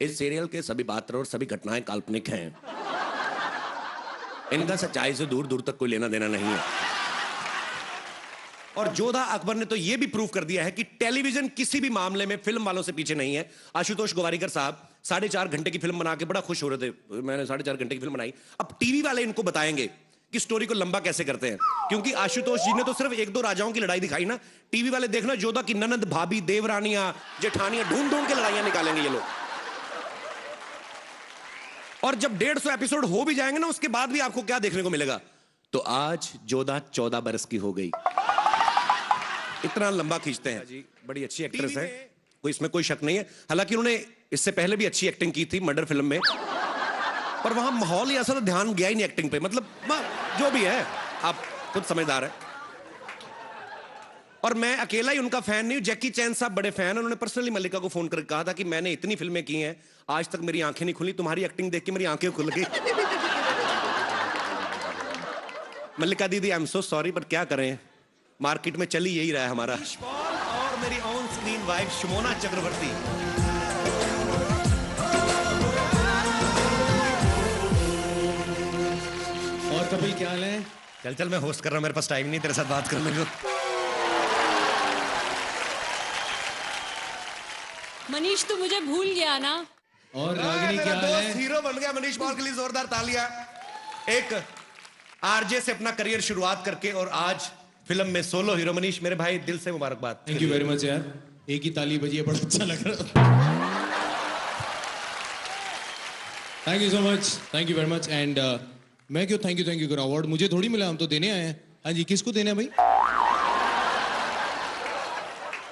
इस सीरियल के सभी पात्र और सभी घटनाएं काल्पनिक हैं, इनका सच्चाई से दूर दूर तक कोई लेना देना नहीं है। और जोधा अकबर ने तो यह भी प्रूव कर दिया है कि टेलीविजन किसी भी मामले में फिल्म वालों से पीछे नहीं है। आशुतोष गोवारिकर साहब 4.5 घंटे की फिल्म बना के बड़ा खुश हो रहे थे, मैंने 4.5 घंटे की फिल्म बनाई। अब टीवी वाले इनको बताएंगे कि स्टोरी को लंबा कैसे करते हैं, क्योंकि आशुतोष जी ने तो सिर्फ 1-2 राजाओं की लड़ाई दिखाई ना। टीवी वाले देखना, जोधा की ननद, भाभी, देवरानियां, जेठानियां, ढूंढ ढूंढ के लड़ाइयां निकालेंगे ये लोग। और जब 150 एपिसोड हो भी जाएंगे ना, उसके बाद भी आपको क्या देखने को मिलेगा, तो आज जोधा 14 बरस की हो गई। इतना लंबा खींचते हैं जी। बड़ी अच्छी एक्ट्रेस है, कोई इसमें कोई शक नहीं है। हालांकि उन्होंने इससे पहले भी अच्छी एक्टिंग की थी मर्डर फिल्म में, पर वहां माहौल ही ऐसा था, ध्यान गया ही नहीं एक्टिंग पे। मतलब जो भी है, आप खुद समझदार है। और मैं अकेला ही उनका फैन नहीं हूं, जैकी चैन साहब बड़े फैन हैं। उन्होंने पर्सनली मल्लिका को फोन करके कहा था कि मैंने इतनी फिल्में की हैं, आज तक मेरी आंखें नहीं खुली, तुम्हारी एक्टिंग देख के मेरी आंखें खुल गई। मल्लिका दीदी, आई एम सो सॉरी, पर क्या करें, मार्केट में चली यही रहा है हमारा। और मेरी ऑन स्क्रीन वाइफ शुमोना चक्रवर्ती। और कपिल क्या हाल है? चल मैं होस्ट कर रहा हूं, मेरे पास टाइम नहीं तेरे साथ बात करने को। मनीष, तू मुझे भूल गया ना? और रागिनी क्या हाल है? हीरो बन गया मनीष पॉल के लिए जोरदार तालियां। एक आरजे से अपना करियर शुरुआत करके और आज फिल्म में सोलो हीरो। मनीष मेरे भाई, दिल से मुबारकबाद। थैंक यू वेरी मच यार, एक ही ताली बजी है, बड़ा अच्छा लग रहा। Thank you so much, thank you very much. And मैं क्यों थैंक यू करूं, अवार्ड मुझे थोड़ी मिला, हम तो देने आए हैं। हाँ जी, किसको देना है भाई?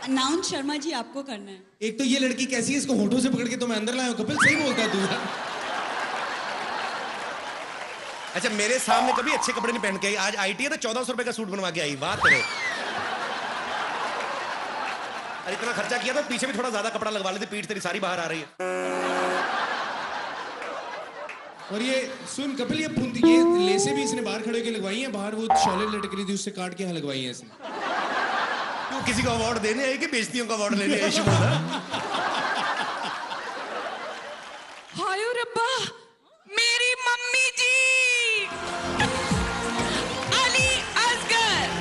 अनाउंस शर्मा जी आपको करना है। एक तो ये लड़की कैसी है, इसको होठों से पकड़ के तो मैं अंदर लाया हूं। कपिल सही बोलता है तू यार। अच्छा, मेरे सामने कभी अच्छे कपड़े नहीं पहन के आई, आज आईटी है तो 1400 रुपए का सूट बनवा के आई। बात करो, अरे इतना खर्चा किया था, पीछे भी थोड़ा ज्यादा कपड़ा लगवा लेते, पीठ तेरी सारी बाहर आ रही है। और ये सुन कपिल, ये लेसे भी इसने बाहर खड़े होकर लगवाई हैं, बाहर वो शॉले लटक रही थी उससे काट के यहाँ लगवाई हैं इसने। तो किसी को अवार्ड देने आई कि बेइज्जतियों का अवार्ड लेने आई शुमोना? हाय रब्बा, मेरी मम्मी जी अली असगर।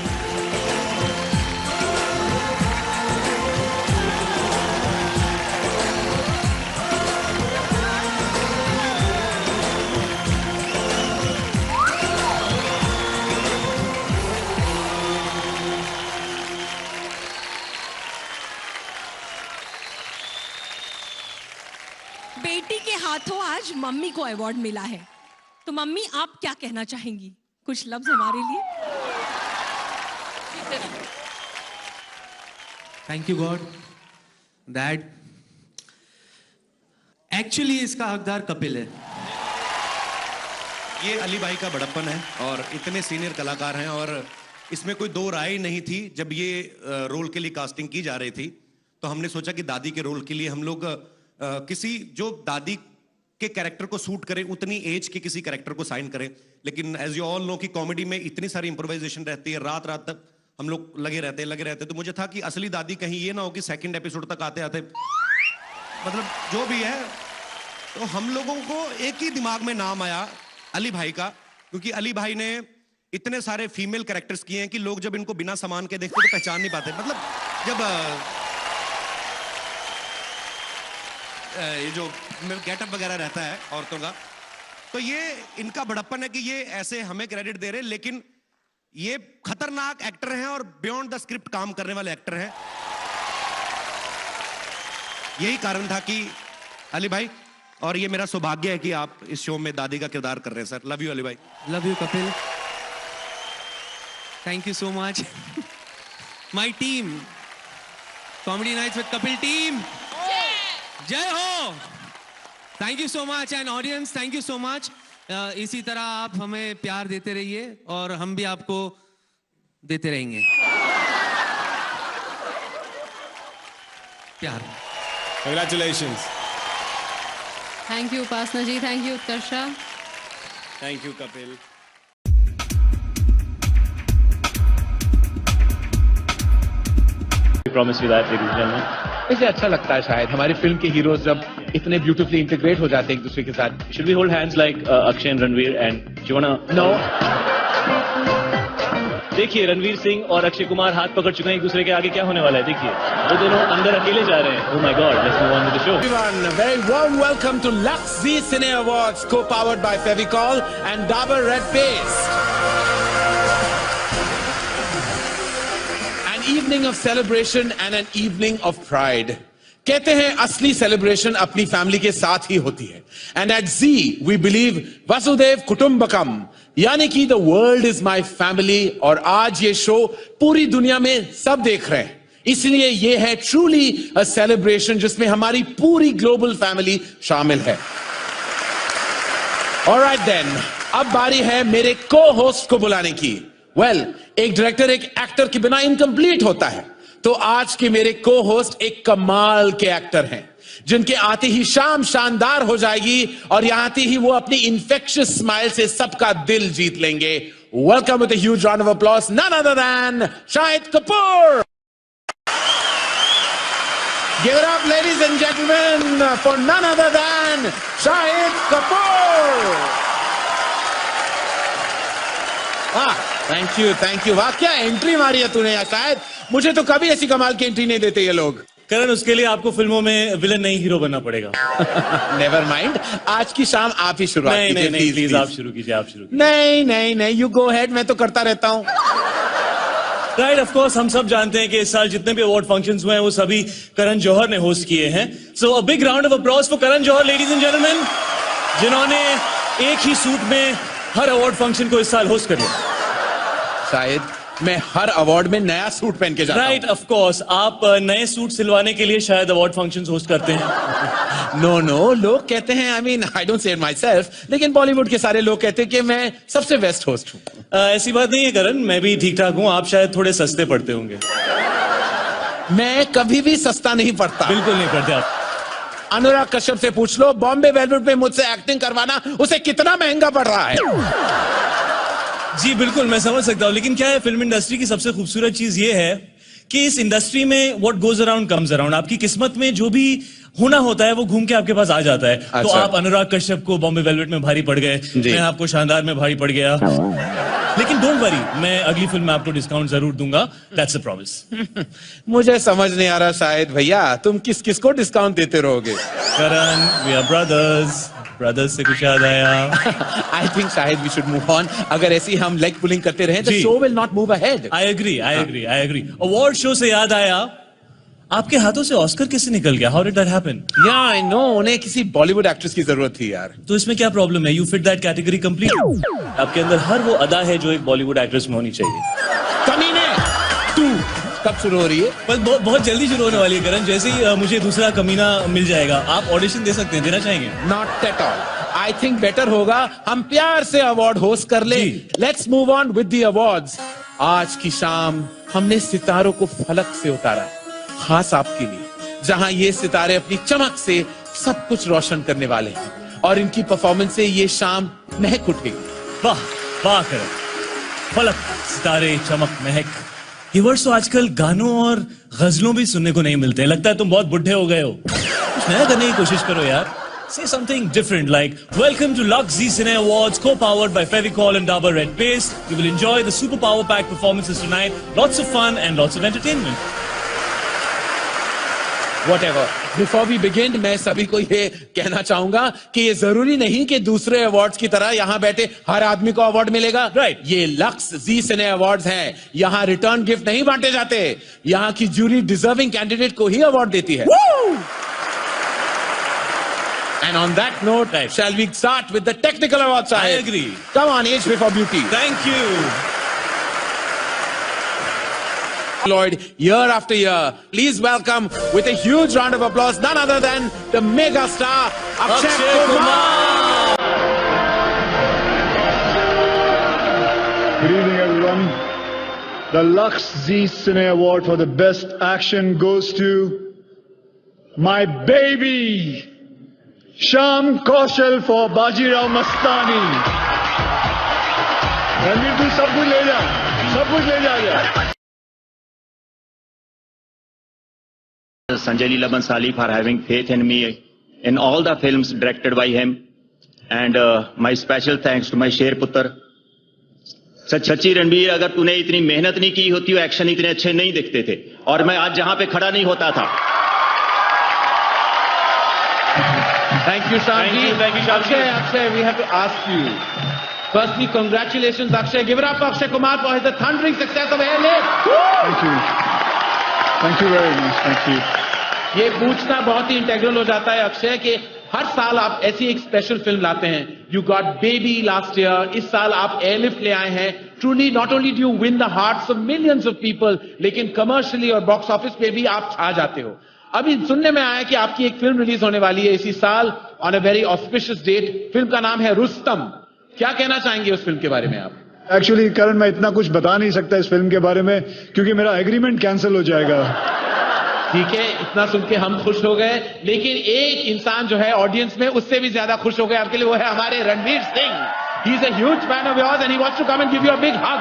बेटी के हाथों आज मम्मी को अवार्ड मिला है, तो मम्मी आप क्या कहना चाहेंगी? कुछ लफ्ज हमारे लिए? Thank you God that actually इसका हकदार कपिल है। ये अली भाई का बड़प्पन है, और इतने सीनियर कलाकार हैं, और इसमें कोई दो राय नहीं थी। जब ये रोल के लिए कास्टिंग की जा रही थी, तो हमने सोचा कि दादी के रोल के लिए हम लोग किसी जो दादी के कैरेक्टर को सूट करे, उतनी एज के किसी कैरेक्टर को साइन करें। लेकिन एज यू ऑल नो कि कॉमेडी में इतनी सारी इंप्रोवाइजेशन रहती है, रात रात तक हम लोग लगे रहते। तो मुझे था कि असली दादी कहीं ये ना हो कि सेकंड एपिसोड तक आते आते, मतलब जो भी है, तो हम लोगों को एक ही दिमाग में नाम आया अली भाई का, क्योंकि अली भाई ने इतने सारे फीमेल कैरेक्टर्स किए हैं कि लोग जब इनको बिना सामान के देखते तो पहचान नहीं पाते। मतलब जब ये जो गेटअप वगैरह रहता है औरतों का, तो ये इनका बड़प्पन है कि ये ऐसे हमें क्रेडिट दे रहे हैं, लेकिन ये खतरनाक एक्टर हैं और बियॉन्ड द स्क्रिप्ट काम करने वाले एक्टर हैं। यही कारण था कि अली भाई, और ये मेरा सौभाग्य है कि आप इस शो में दादी का किरदार कर रहे हैं सर। लव यू अली भाई। Love you Kapil, thank you so much. My team, comedy nights with Kapil team, जय हो। Thank you so much and audience thank you so much. इसी तरह आप हमें प्यार देते रहिए और हम भी आपको देते रहेंगे प्यार। Congratulations. Thank you Upasana ji, thank you Utkarsha. Thank you Kapil. Promise you that, ladies and gentlemen. मुझे अच्छा लगता है शायद हमारी फिल्म के हीरोज जब इतने ब्यूटीफुली इंटीग्रेट हो जाते हैं एक दूसरे के साथ। Should we hold hands like Akshay and Ranveer? And do you wanna? No. देखिए रणवीर सिंह और अक्षय कुमार हाथ पकड़ चुके हैं एक दूसरे के आगे, क्या होने वाला है देखिए, वो दोनों अंदर अकेले जा रहे हैं। Oh my God, let's move on with the show. Everyone, a very warm welcome to Lux Zee Cine Awards, co-powered by Fevicol and Dabur Red Paste. An evening of celebration and an evening of pride. कहते हैं असली सेलिब्रेशन अपनी फैमिली के साथ ही होती है। And at G we believe Vasudhaiva Kutumbakam, यानी कि the world is my family. और आज ये शो पूरी दुनिया में सब देख रहे हैं, इसलिए ये है ट्रूली अ सेलिब्रेशन जिसमें हमारी पूरी ग्लोबल फैमिली शामिल है। ऑलराइट देन, अब बारी है मेरे को होस्ट को बुलाने की। वेल, एक डायरेक्टर एक एक्टर के बिना इनकम्प्लीट होता है, तो आज के मेरे को होस्ट एक कमाल के एक्टर हैं जिनके आते ही शाम शानदार हो जाएगी और यहां आते ही वो अपनी इन्फेक्शियस स्माइल से सबका दिल जीत लेंगे। Welcome with a huge round of applause, none other than Shahid Kapoor. Give it up ladies and gentleman for none other than Shahid Kapoor. वाह, थैंक यू। वाह, क्या एंट्री मारी है तूने यार। शायद मुझे तो कभी ऐसी कमाल की एंट्री नहीं देते ये लोग। करण, उसके लिए आपको फिल्मों में विलन नहीं हीरो बनना पड़ेगा। नेवर माइंड, आज की शाम आप ही शुरुआत कीजिए। नहीं, प्लीज आप शुरू कीजिए। नहीं, यू गो हेड, मैं तो करता रहता हूँ। राइट, ऑफ कोर्स हम सब जानते हैं कि इस साल जितने भी अवार्ड फंक्शंस हुए हैं वो सभी करण जौहर ने होस्ट किए हैं। So a big round of applause for Karan Johar, ladies and gentleman, जिन्होंने एक ही सूट में हर अवार्ड फंक्शन को इस साल होस्ट कर लिया। शायद मैं हर अवार्ड में नया सूट पहन के जाता हूं। राइट, ऑफ कोर्स आप नए सूट सिलवाने के लिए शायद अवार्ड फंक्शंस होस्ट करते हैं। नो, लोग कहते हैं, I mean I don't say it my self, लेकिन बॉलीवुड के सारे लोग कहते हैं कि मैं सबसे बेस्ट होस्ट हूं। ऐसी बात नहीं है करण, मैं भी ठीक ठाक हूं, आप शायद थोड़े सस्ते पड़ते होंगे। मैं कभी भी सस्ता नहीं पड़ता। बिल्कुल नहीं पड़ते आप। अनुराग कश्यप से पूछ लो, बॉम्बे वेलवेट में मुझसे एक्टिंग करवाना उसे कितना महंगा पड़ रहा है। जी बिल्कुल, मैं समझ सकता हूँ, लेकिन क्या है, फिल्म इंडस्ट्री की सबसे खूबसूरत चीज ये है कि इस इंडस्ट्री में what goes around comes around. आपकी किस्मत में जो भी होना होता है वो घूम के आपके पास आ जाता है। तो आप अनुराग कश्यप को बॉम्बे वेलवेट में भारी पड़ गए, मैं आपको शानदार में भारी पड़ गया, लेकिन डोंट वरी, मैं अगली फिल्म में आपको डिस्काउंट जरूर दूंगा, दैट्स अ प्रॉमिस। मुझे समझ नहीं आ रहा शायद भैया, तुम किस किस को डिस्काउंट देते रहोगे? करण, वी आर ब्रदर्स से कुछ याद आया? आई थिंक शायद वी शुड मूव ऑन। अगर ऐसी हम लेग पुलिंग करते रहे, the show will not move ahead. I agree. Award show से याद आया, आपके हाथों से ऑस्कर कैसे निकल गया? How did that happen? Yeah, I know. उन्हें किसी बॉलीवुड एक्ट्रेस की जरूरत थी यार। तो इसमें क्या प्रॉब्लम है? You fit that category completely. आपके अंदर हर वो अदा है जो एक बॉलीवुड एक्ट्रेस में होनी चाहिए। कमीने, तू कब शुरू हो रही है? बस बहुत जल्दी शुरू होने वाली है करण, जैसे ही मुझे दूसरा कमीना मिल जाएगा। आप ऑडिशन दे सकते हैं, देना चाहेंगे? Not at all. I think better होगा हम प्यार से अवार्ड होस्ट कर ले। Let's move on with the awards. आज की शाम हमने सितारों को फलक से उतारा, खास आपके लिए, जहां ये सितारे अपनी चमक से सब कुछ रोशन करने वाले हैं और इनकी परफॉर्मेंस से ये शाम महक उठेगी। वाह करण, फलक, सितारे, चमक, महक, ये वर्ड्स तो आजकल गानों और गजलों भी सुनने को नहीं मिलते हैं। लगता है तुम बहुत बुढ़े हो गए हो, कुछ नया करने की कोशिश करो यार। Say something different like welcome to Lux Zee Cine Awards, co-powered by Fevicol and Dabur Red Paste. You will enjoy the super power packed performances tonight. Lots of fun and lots of entertainment. Whatever. Before we begin, मैं सभी को ये कहना चाहूंगा कि ये जरूरी नहीं कि दूसरे अवार्ड्स की तरह यहाँ बैठे हर आदमी को अवार्ड मिलेगा। Right. ये लक्स जी सिने अवार्ड्स हैं, यहाँ रिटर्न गिफ्ट नहीं बांटे जाते, यहाँ की जूरी डिजर्विंग कैंडिडेट को ही अवार्ड देती है। Woo! And on that note, shall we start with the technical awards? I agree. Come on, Age Before Beauty. Thank you. Lloyd year after year. Please welcome with a huge round of applause none other than the mega star Akshay Kumar. Good evening, everyone. The Lux Zee Cine Award for the Best Action goes to my baby, Sham Kaushal for Bajirao Mastani. Ranveer तू सब कुछ ले जा, सब कुछ ले जा. Sanjay Leela Bhansali for having faith in me in all the films directed by him, and my special thanks to my शेर पुत्र. सच्ची रणवीर, अगर तूने इतनी मेहनत नहीं की होती, एक्शन इतने अच्छे नहीं दिखते थे और मैं आज जहां पे खड़ा नहीं होता था. Thank you, Shamji. Thank you, Shamji. Akshay, we have to ask you. Firstly, congratulations, Akshay. Give it up for Akshay Kumar for the thundering success of Airlift. Thank you. Thank you very much. Thank you. ये पूछना बहुत ही इंटेग्रल हो जाता है अक्षय कि हर साल आप ऐसी एक स्पेशल फिल्म लाते हैं. You got baby last year, इस साल आप एयरलिफ्ट ले आए हैं. Truly not only do you win the hearts of millions of people, लेकिन कमर्शियली और बॉक्स ऑफिस पे भी आप छा जाते हो. अभी सुनने में आया कि आपकी एक फिल्म रिलीज होने वाली है इसी साल on a very auspicious date. Film का नाम है रुस्तम. क्या कहना चाहेंगे उस फिल्म के बारे में आप? एक्चुअली करण, मैं इतना कुछ बता नहीं सकता इस फिल्म के बारे में क्योंकि मेरा एग्रीमेंट कैंसिल हो जाएगा. ठीक है, इतना सुन के हम खुश हो गए, लेकिन एक इंसान जो है ऑडियंस में उससे भी ज्यादा खुश हो गए आपके लिए. वो है हमारे Ranveer Singh. He is a huge fan of yours and he wants to come and give you a big hug.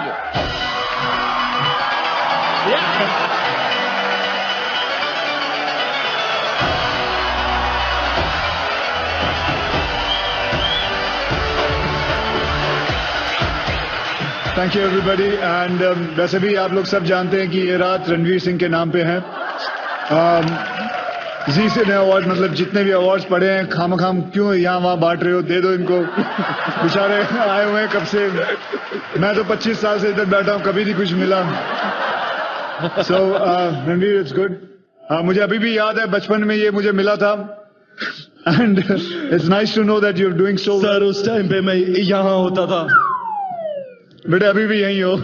Thank you everybody. And वैसे भी आप लोग सब जानते हैं कि ये रात रणवीर सिंह के नाम पे है. जी सिने अवार्ड, मतलब जितने भी अवार्ड्स पड़े हैं खाम क्यों यहाँ वहाँ बांट रहे हो, दे दो इनको. बेचारे आए हुए हैं कब से. मैं तो 25 साल से इधर बैठा हूँ, कभी नहीं कुछ मिला. सो रणवीर, इट्स गुड. मुझे अभी भी याद है बचपन में ये मुझे मिला था. And it's nice to know that you are doing so. Sir उस टाइम पे मैं यहाँ होता था. बेटे अभी भी यहीं हो.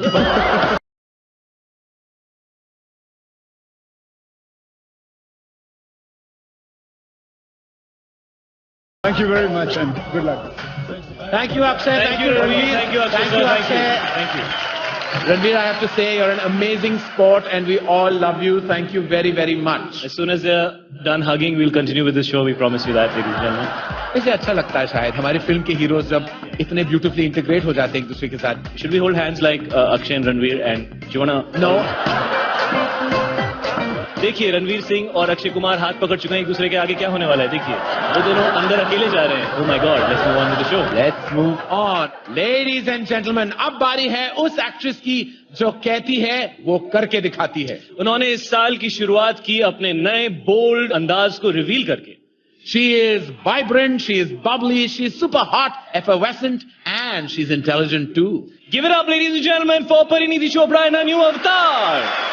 Thank you very much and good luck. Thank you, Akshay. Thank you, Ranveer. Thank you, Akshay. Thank you, Akshay. Thank you. Ranveer, I have to say you're an amazing sport and we all love you. Thank you very, very much. As soon as they're done hugging, we'll continue with the show. We promise you that, ladies and gentlemen. इसे अच्छा लगता है शायद हमारी फिल्म के हीरोज जब इतने ब्यूटीफुली इंटीग्रेट हो जाते हैं एक दूसरे के साथ. Should we hold hands like Akshay and Ranveer? And do you wanna? No. देखिए, रणवीर सिंह और अक्षय कुमार हाथ पकड़ चुके हैं एक दूसरे के आगे. क्या होने वाला है देखिए, वो दोनों अंदर अकेले जा रहे हैं. Oh my God, let's move on with the show. Let's move on. Ladies and gentlemen, अब बारी है उस एक्ट्रेस की जो कहती है वो करके दिखाती है. उन्होंने इस साल की शुरुआत की अपने नए बोल्ड अंदाज को रिवील करके. She is vibrant, she is bubbly, she is super hot, effervescent, and she's intelligent too. Give it up, ladies and gentlemen, for Parineeti Chopra in her new avatar.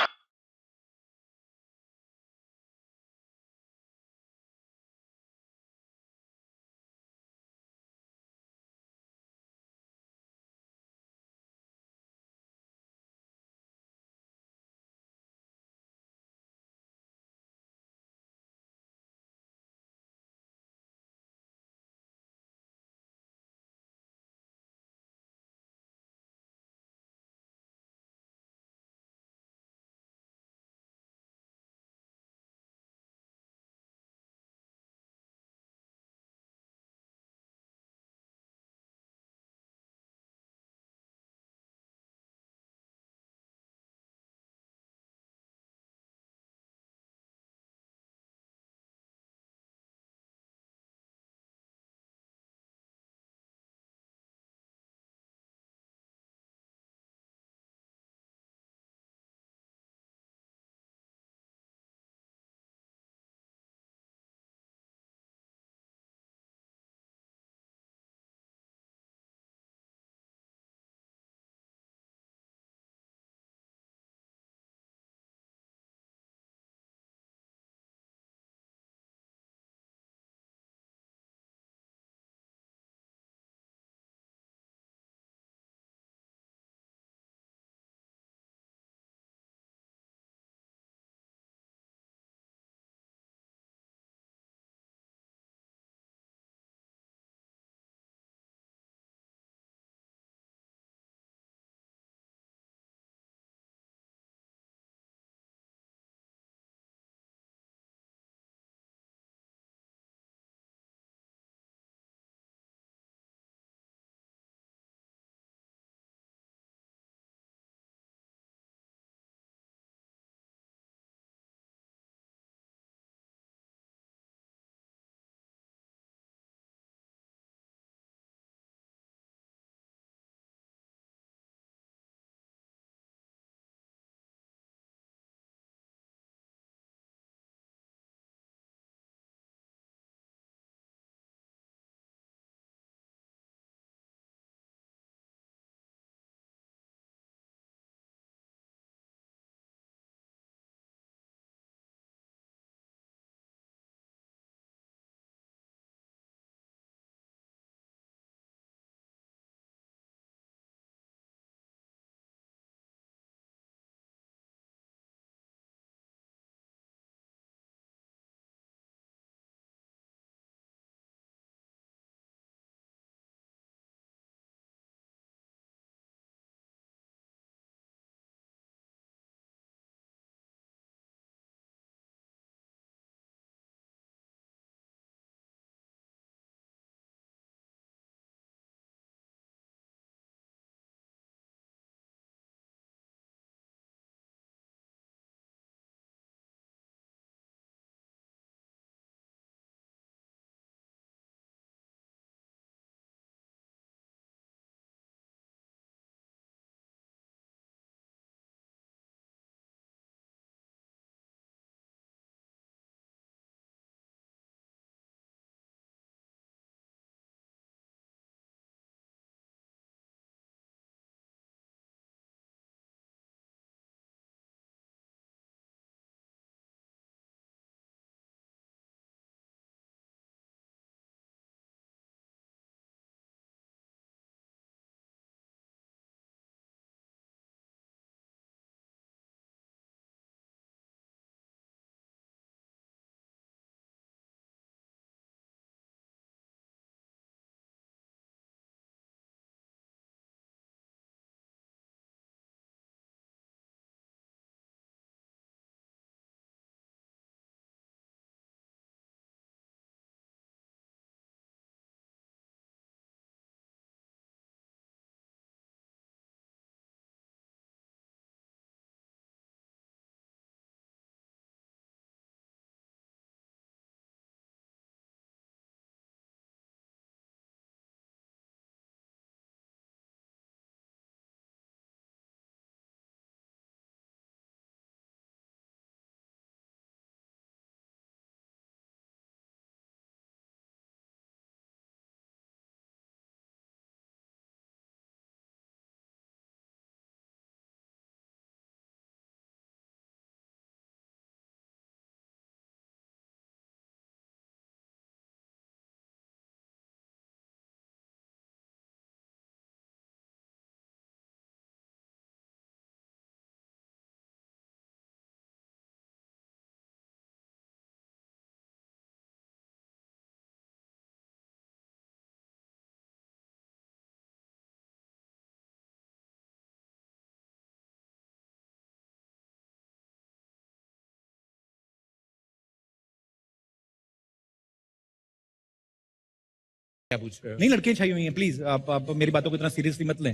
क्या पूछ रहे हो? नहीं, लड़कियां छाई हुई हैं, प्लीज आप मेरी बातों को इतना सीरियसली मत लें।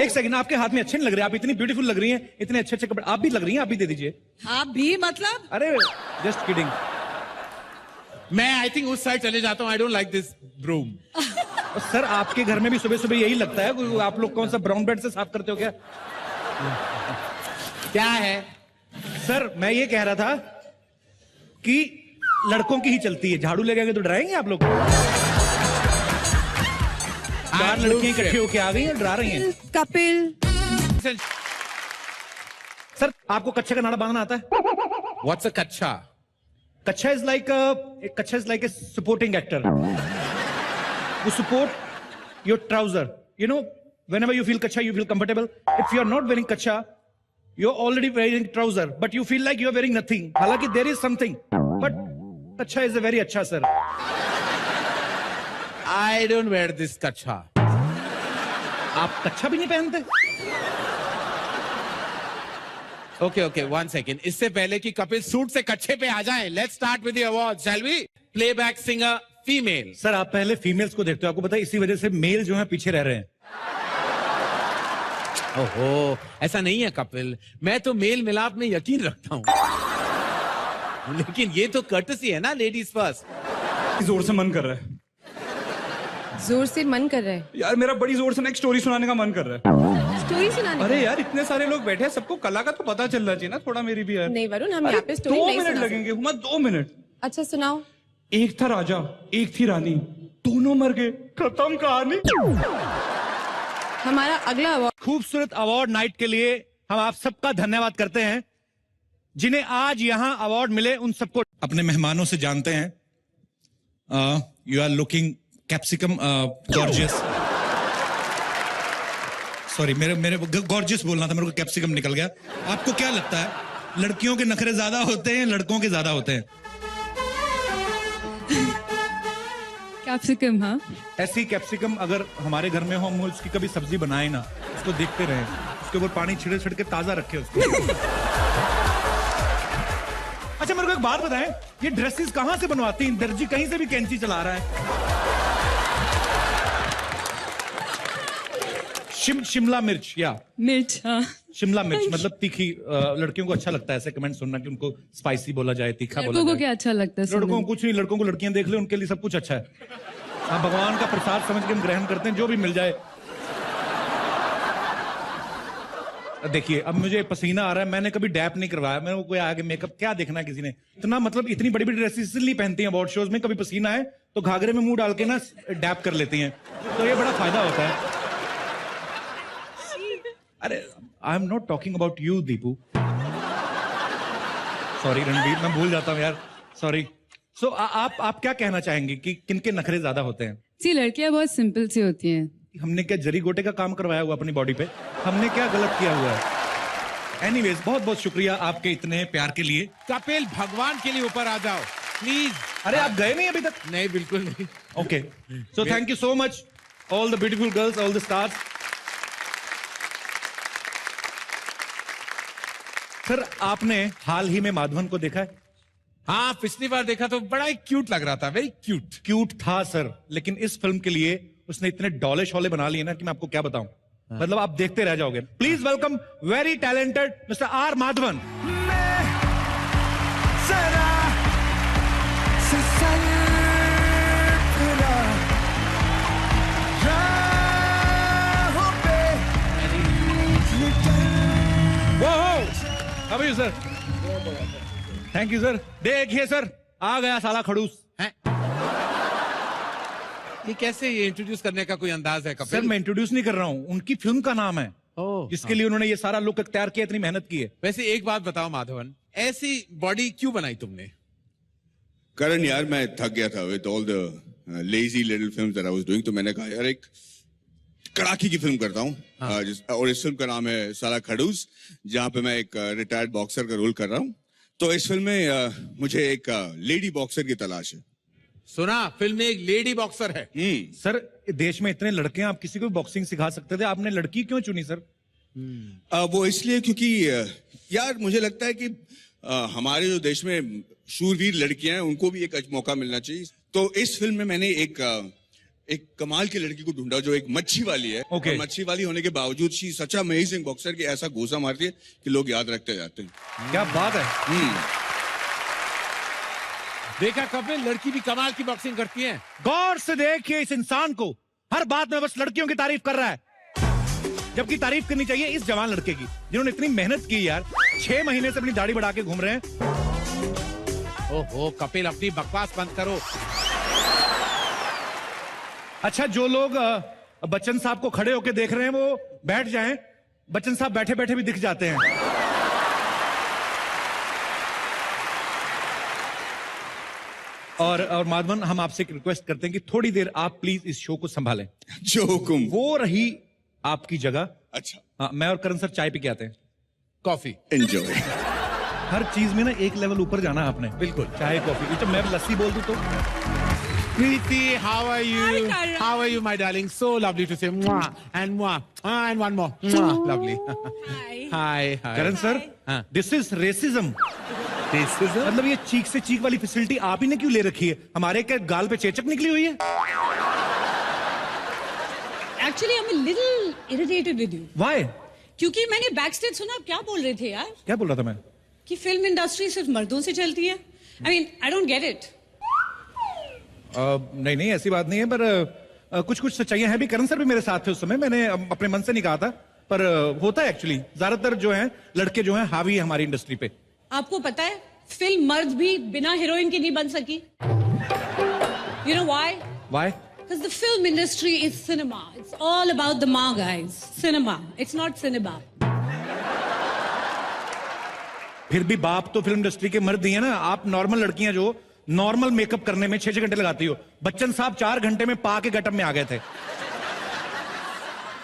एक सेकंड, आपके हाथ में अच्छे नहीं लग रहे, आप इतनी ब्यूटीफुल लग रही हैं, इतने अच्छे अच्छे कपड़े आप भी लग रही हैं, आप भी दे दीजिए। आप भी मतलब? अरे जस्ट किडिंग। मैं आई थिंक उस साइड चले जाता हूँ, I don't like this broom. Sir आपके घर में भी सुबह सुबह यही लगता है, आप लोग कौन सा ब्राउन ब्रेड से साफ करते हो क्या? क्या है सर, मैं ये कह रहा था कि लड़कों की ही चलती है, झाड़ू ले गए तो डराएंगे आप लोग? चार लड़कियां इकट्ठी होके आ गई और डरा रही हैं। कपिल सर, आपको कच्छे का नाड़ा बांधना आता है? What's a kachha? Kachha is like a supporting actor. वो support your trouser, you know, whenever you feel कच्छा you feel comfortable. If you are not wearing कच्छा, you're already wearing trouser, but you feel like you're wearing nothing. हालांकि there is something, but कच्छा is a very अच्छा sir. I don't wear this कच्छा. आप कच्छा भी नहीं पहनते? Okay, one second. इससे पहले कि कपिल सूट से कच्छे पे आ जाएं, let's start with the award, shall we? Playback singer female. Sir आप पहले फीमेल्स को देखते हो, आपको पता है इसी वजह से मेल जो है पीछे रह रहे हैं। ओहो, ऐसा नहीं है कपिल, मैं तो मेल मिलाप में यकीन रखता हूं, लेकिन ये तो कर्टसी है ना, लेडीज फर्स्ट। जोर से मन कर रहा है। जोर से मन कर रहा है यार, मेरा बड़ी जोर से ना एक स्टोरी सुनाने का मन कर रहा है। स्टोरी सुनाने? अरे यार, इतने सारे लोग बैठे हैं, सबको कला का तो पता चलना चाहिए ना, थोड़ा मेरी भी यार। नहीं वरुण, हम यहाँ पे स्टोरी नहीं 2 मिनट सुना लगेंगे, हुमा 2 मिनट। अच्छा सुनाओ। एक था राजा, एक थी रानी, दोनों मर गए, खत्म कहानी। हमारा अगला अवार्ड, खूबसूरत अवार्ड नाइट के लिए हम आप सबका धन्यवाद करते हैं, जिन्हें आज यहां अवार्ड मिले उन सबको अपने मेहमानों से जानते हैं। You are looking capsicum gorgeous. Sorry, मेरे गॉर्जियस बोलना था, मेरे को कैप्सिकम निकल गया। आपको क्या लगता है, लड़कियों के नखरे ज्यादा होते हैं, लड़कों के ज्यादा होते हैं? कैप्सिकम, हाँ। ऐसी कैप्सिकम अगर हमारे घर में हो, हम उसकी कभी सब्जी बनाए ना, उसको देखते रहे, उसके ऊपर पानी छिड़क छिड़क के ताजा रखे उसको। अच्छा मेरे को एक बात बताएं, ये ड्रेसेस कहां से बनवाती हैं? दर्जी कहीं से भी कैंची चला रहा है। शिमला मिर्च या मिर्च, हाँ। शिमला मिर्च मतलब तीखी। लड़कियों को अच्छा लगता है ऐसे कमेंट सुनना कि उनको स्पाइसी बोला जाए, तीखा बोला जाए। लड़कों को क्या अच्छा लगता है? लड़कों को कुछ नहीं, लड़कों को लड़कियां देख ले, उनके लिए सब कुछ अच्छा है। आप भगवान का प्रसाद समझ के हम ग्रहण करते हैं, जो भी मिल जाए। देखिए अब मुझे पसीना आ रहा है, मैंने कभी डैप नहीं करवाया, मेरे को कोई आगे मेकअप क्या देखना है किसी ने इतना, मतलब इतनी बड़ी बड़ी ड्रेसेस इसलिए पहनती हैं अवार्ड शोज में, कभी पसीना है तो घाघरे में मुंह डाल के ना डैप कर लेती हैं, तो ये बड़ा फायदा होता है। अरे I am not talking about you Deepu, sorry Ranbir, मैं भूल जाता हूँ यार, सॉरी। सो आप क्या कहना चाहेंगे कि किनके नखरे ज्यादा होते हैं? जी, लड़कियां बहुत सिंपल सी होती हैं। हमने क्या जरी गोटे का काम करवाया हुआ अपनी बॉडी पे? हमने क्या गलत किया हुआ है? एनीवेज, बहुत बहुत शुक्रिया आपके इतने प्यार के लिए। कपिल, भगवान के लिए ऊपर आ जाओ प्लीज। अरे आप गए नहीं अभी तक? नहीं, बिल्कुल नहीं। Okay, so thank you so much all the beautiful girls, all the stars. Sir आपने हाल ही में माधवन को देखा है? हाँ, पिछली बार देखा तो बड़ा ही क्यूट लग रहा था, वेरी क्यूट। क्यूट था सर, लेकिन इस फिल्म के लिए उसने इतने डॉले शॉले बना लिए ना कि मैं आपको क्या बताऊं। मतलब आप देखते रह जाओगे। Please welcome very talented mister R Madhavan. How are you, sir? Thank you sir. देखिए सर, आ गया साला खड़ूस। ये कैसे, ये इंट्रोड्यूस करने का कोई अंदाज है कपिल? सर मैं इंट्रोड्यूस नहीं कर रहा हूँ, उनकी फिल्म का नाम है, जिसके लिए उन्होंने ये सारा लुक तैयार किया, इतनी मेहनत की है। वैसे एक बात बताओ माधवन, ऐसी बॉडी क्यों बनाई तुमने? करण यार, मैं थक गया था with all the lazy little films that I was doing, तो मैंने कहा यार एक कड़ाके की फिल्म करता हूँ। और इस फिल्म का नाम है साला खड़ूस, जहाँ पे मैं एक रिटायर्ड बॉक्सर का रोल कर रहा हूँ। तो इस फिल्म में मुझे एक लेडी बॉक्सर की तलाश है। सुना, फिल्म में एक लेडी बॉक्सर है। सर देश में इतने लड़के हैं, आप किसी को भी बॉक्सिंग सिखा सकते थे, आपने लड़की क्यों चुनी सर? वो इसलिए क्योंकि यार मुझे लगता है कि हमारे जो देश में शूरवीर लड़कियां हैं, उनको भी एक मौका मिलना चाहिए। तो इस फिल्म में मैंने एक कमाल की लड़की को ढूंढा जो एक मच्छी वाली है। Okay. और मच्छी वाली होने के बावजूद शी सच अमेजिंग बॉक्सर कि ऐसा घूसा मारती है कि लोग याद रखते जाते हैं। क्या बात है। देखा कपिल, लड़की भी कमाल की बॉक्सिंग करती है। गौर से देखिए इस इंसान को, हर बात में बस लड़कियों की तारीफ कर रहा है, जबकि तारीफ करनी चाहिए इस जवान लड़के की जिन्होंने इतनी मेहनत की यार। 6 महीने से अपनी दाढ़ी बढ़ा के घूम रहे हैं। ओहो कपिल, अपनी बकवास बंद करो। अच्छा, जो लोग बच्चन साहब को खड़े होके देख रहे हैं वो बैठ जाएं। बच्चन साहब बैठे बैठे भी दिख जाते हैं। और माधवन, हम आपसे एक रिक्वेस्ट करते हैं कि थोड़ी देर आप प्लीज इस शो को संभालें। जो हुकुम। वो रही आपकी जगह। अच्छा। हाँ, मैं और करण सर चाय पी के आते हैं। कॉफी। एंजॉय। हर चीज में ना एक लेवल ऊपर जाना आपने। बिल्कुल। चाय कॉफी। तो मैं लस्सी बोल दूं तो। Preeti, how are you? Hi, Karan. How are you, my darling? So lovely to say mwah and mwah. And one more. Mwah. Lovely. Hi. Karan sir, this is racism. मतलब ये चीक से चीक वाली फैसिलिटी आप ही ने क्यों ले रखी है? हमारे क्या गाल पे चेचक निकली हुई है? Actually, I'm a little irritated with you. Why? क्योंकि मैंने बैक स्टेज सुना, आप क्या बोल रहे थे यार? क्या बोल रहा था मैं? कि फिल्म इंडस्ट्री सिर्फ मर्दों से चलती है। I mean, I don't get it. नहीं ऐसी बात नहीं है, पर कुछ कुछ सच्चाइयां हैं भी। करण सर भी मेरे साथ थे उस समय, मैंने अपने मन से नहीं कहा था, पर होता है एक्चुअली। ज्यादातर जो है लड़के जो हैं हावी है हमारी इंडस्ट्री पे। आपको पता है फिल्म मर्द भी बिना हीरोइन के नहीं बन सकी। You know why? Why? Because the film industry is cinema. It's all about the ma guys. Cinema. It's not cinema. फिर भी बाप तो फिल्म इंडस्ट्री के मर्द ही है ना। आप नॉर्मल लड़कियां जो नॉर्मल मेकअप करने में 6 घंटे लगाती हो, बच्चन साहब 4 घंटे में पा के गेटअप में आ गए थे।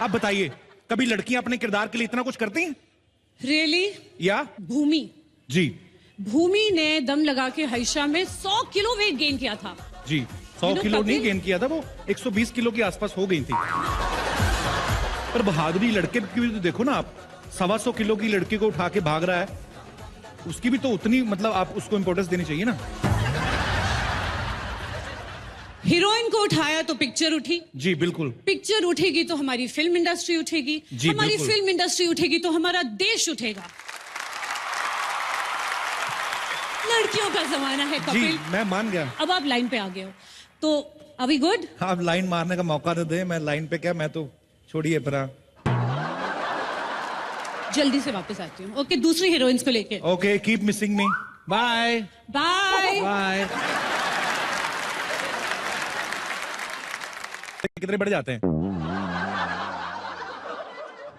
आप बताइए, कभी लड़कियां अपने किरदार के लिए इतना कुछ करती हैं? Really? या भूमि जी, भूमि ने दम लगा के हईशा में 100 किलो वेट गेन किया था। जी 100 किलो नहीं गेन किया था, वो 120 किलो के आसपास हो गई थी। पर बहादुरी लड़के की भी तो देखो ना आप। 125 किलो की लड़की को उठा के भाग रहा है, उसकी भी तो उतनी मतलब आप उसको इंपॉर्टेंस देनी चाहिए ना। हीरोइन को उठाया तो पिक्चर उठी। जी बिल्कुल। पिक्चर उठेगी तो हमारी फिल्म इंडस्ट्री उठेगी। हमारी फिल्म इंडस्ट्री उठेगी तो हमारा देश उठेगा। लड़कियों का जमाना है कपिल। जी मैं मान गया। अब आप लाइन पे आ गए हो, तो आर वी गुड? आप लाइन मारने का मौका तो दे। मैं लाइन पे क्या, मैं तो छोड़िए परा। जल्दी से वापस आती हूँ। ओके, दूसरी हीरोइंस को लेके। Okay, keep missing me. Bye bye bye. कितने बढ़ जाते हैं?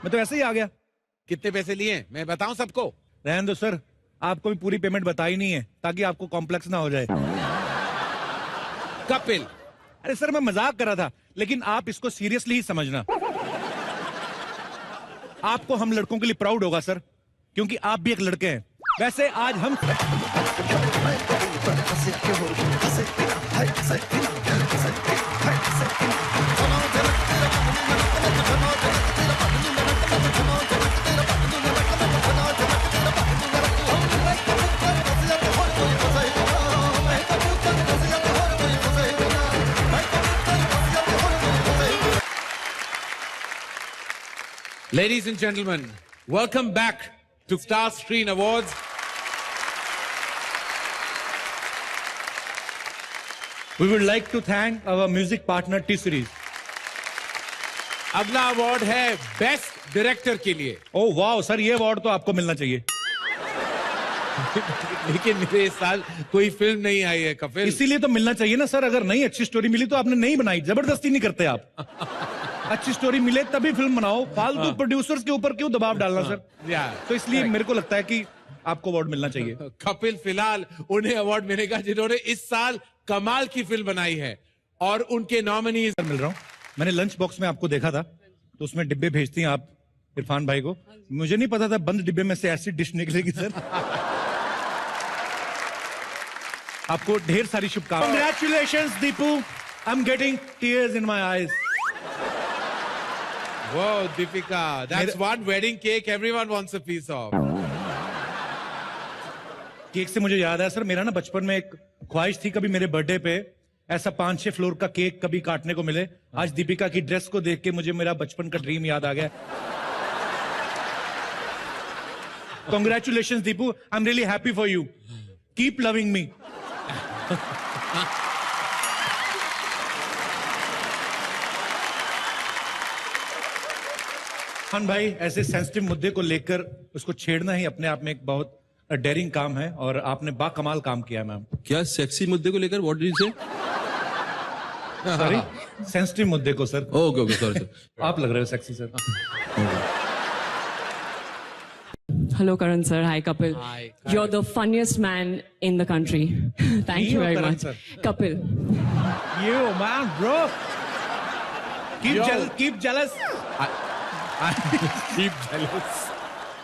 मैं तो ऐसे ही आ गया। कितने पैसे लिए मैं बताऊं सबको? रहने दो सर, आपको भी पूरी पेमेंट बताई नहीं है ताकि आपको कॉम्प्लेक्स ना हो जाए। कपिल, अरे सर मैं मजाक कर रहा था, लेकिन आप इसको सीरियसली ही समझना। आपको हम लड़कों के लिए प्राउड होगा सर, क्योंकि आप भी एक लड़के हैं। वैसे आज हम Ladies and gentlemen, welcome back to Star Screen Awards. We would like to thank our music partner T-Series. अगला अवार्ड है बेस्ट डायरेक्टर के लिए। ओह वाह सर, ये अवार्ड तो आपको मिलना चाहिए। लेकिन मेरे इस साल कोई फिल्म नहीं आई है कपिल। इसीलिए तो मिलना चाहिए ना सर। अगर नहीं अच्छी स्टोरी मिली तो आपने नहीं बनाई, जबरदस्ती नहीं करते आप। अच्छी स्टोरी मिले तभी फिल्म बनाओ, फालतू प्रोड्यूसर्स के ऊपर क्यों दबाव डालना सर? तो इसलिए मेरे को लगता है कि आपको अवार्ड मिलना चाहिए। कपिल फिलहाल उन्हें अवार्ड मिलेगा जिन्होंने इस साल कमाल की फिल्म बनाई है, और उनके नॉमिनीज मिल रहा हूँ। मैंने लंच बॉक्स में आपको देखा था, तो उसमें डिब्बे भेजती हैं आप इरफान भाई को। मुझे नहीं पता था बंद डिब्बे में से ऐसी डिश निकलेगी सर। आपको ढेर सारी शुभकामनाएं। Congratulations Deepu, I'm getting tears in my eyes. Whoa, Deepika, that's one wedding cake everyone wants a piece of. Cake से मुझे याद है सर, मेरा ना बचपन में एक ख्वाहिश थी कभी मेरे बर्थडे पे ऐसा 5-6 फ्लोर का केक कभी काटने को मिले। आज दीपिका की ड्रेस को देख के मुझे मेरा बचपन का ड्रीम याद आ गया। Congratulations, Deepu. I'm really happy for you. Keep loving me. Khan भाई, ऐसे सेंसिटिव मुद्दे को लेकर उसको छेड़ना ही अपने आप में एक बहुत डेयरिंग काम है और आपने बाकमाल काम किया मैम। क्या सेक्सी मुद्दे को लेकर? व्हाट डिड यू से? सॉरी, सेंसिटिव मुद्दे को sir. Okay okay, sorry sir. आप लग रहे हो sexy sir. Hello, Karan sir. Hi, Kapil. Hi. You're the funniest man in the country. Thank you very much. Kapil. You, man, bro. Keep jealous. Keep jealous.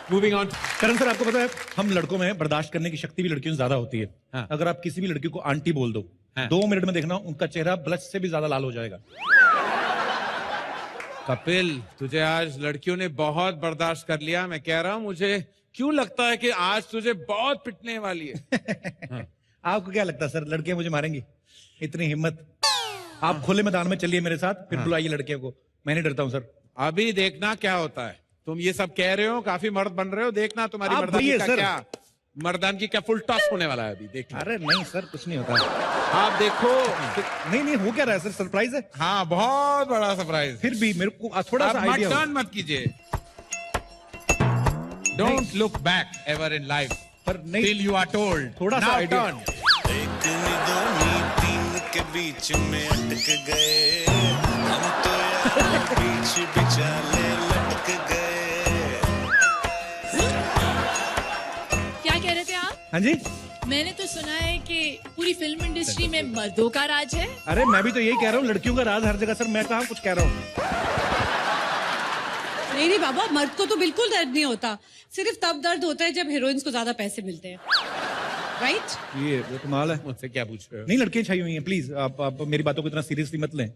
Moving on. Karan sir, आपको पता है हम लड़कों में बर्दाश्त करने की शक्ति भी लड़कियों से ज्यादा होती है। हाँ। अगर आप किसी भी लड़की को आंटी बोल दो, हाँ। 2 मिनट में देखना उनका चेहरा ब्लश से भी ज्यादा लाल हो जाएगा। कपिल, तुझे आज लड़कियों ने बहुत बर्दाश्त कर लिया। मैं कह रहा हूँ, मुझे क्यों लगता है कि आज तुझे बहुत पिटने वाली है। हाँ। आपको क्या लगता है सर, लड़कियां मुझे मारेंगी? इतनी हिम्मत? आप खुले मैदान में चलिए मेरे साथ, फिर बुलाइए लड़कियों को। मैं नहीं डरता हूँ सर। अभी देखना क्या होता है। तुम ये सब कह रहे हो, काफी मर्द बन रहे हो, देखना तुम्हारी मर्दानगी क्या फुल टॉस होने वाला है अभी। देखना। अरे नहीं सर, कुछ नहीं होता। आप देखो। नहीं हो क्या रहा है सर? सरप्राइज है। हाँ, बहुत बड़ा सरप्राइज। फिर भी मेरे को थोड़ा सा आइडिया मत कीजिए। Don't look back ever in life till you are told. थोड़ा सा आइडिया। एक दो तीन के बीच में अटक गए हम तो यार, बीच बिचाले लटक गए। क्या कह रहे थे आप? हाँ जी, मैंने तो सुना है कि पूरी फिल्म इंडस्ट्री में मर्दों का राज है। अरे मैं भी तो यही कह रहा हूँ, लड़कियों का राज हर जगह। सर मैं कहाँ कुछ कह रहा हूँ। नहीं बाबा, मर्द को तो बिल्कुल दर्द नहीं होता। सिर्फ तब दर्द होता है जब हीरोइंस को ज्यादा पैसे मिलते हैं। राइट? ये कमाल है। मुझसे क्या पूछ रहे हो? नहीं, लड़कियां छाई हुई हैं। प्लीज आप मेरी बातों को इतना सीरियसली मत लें।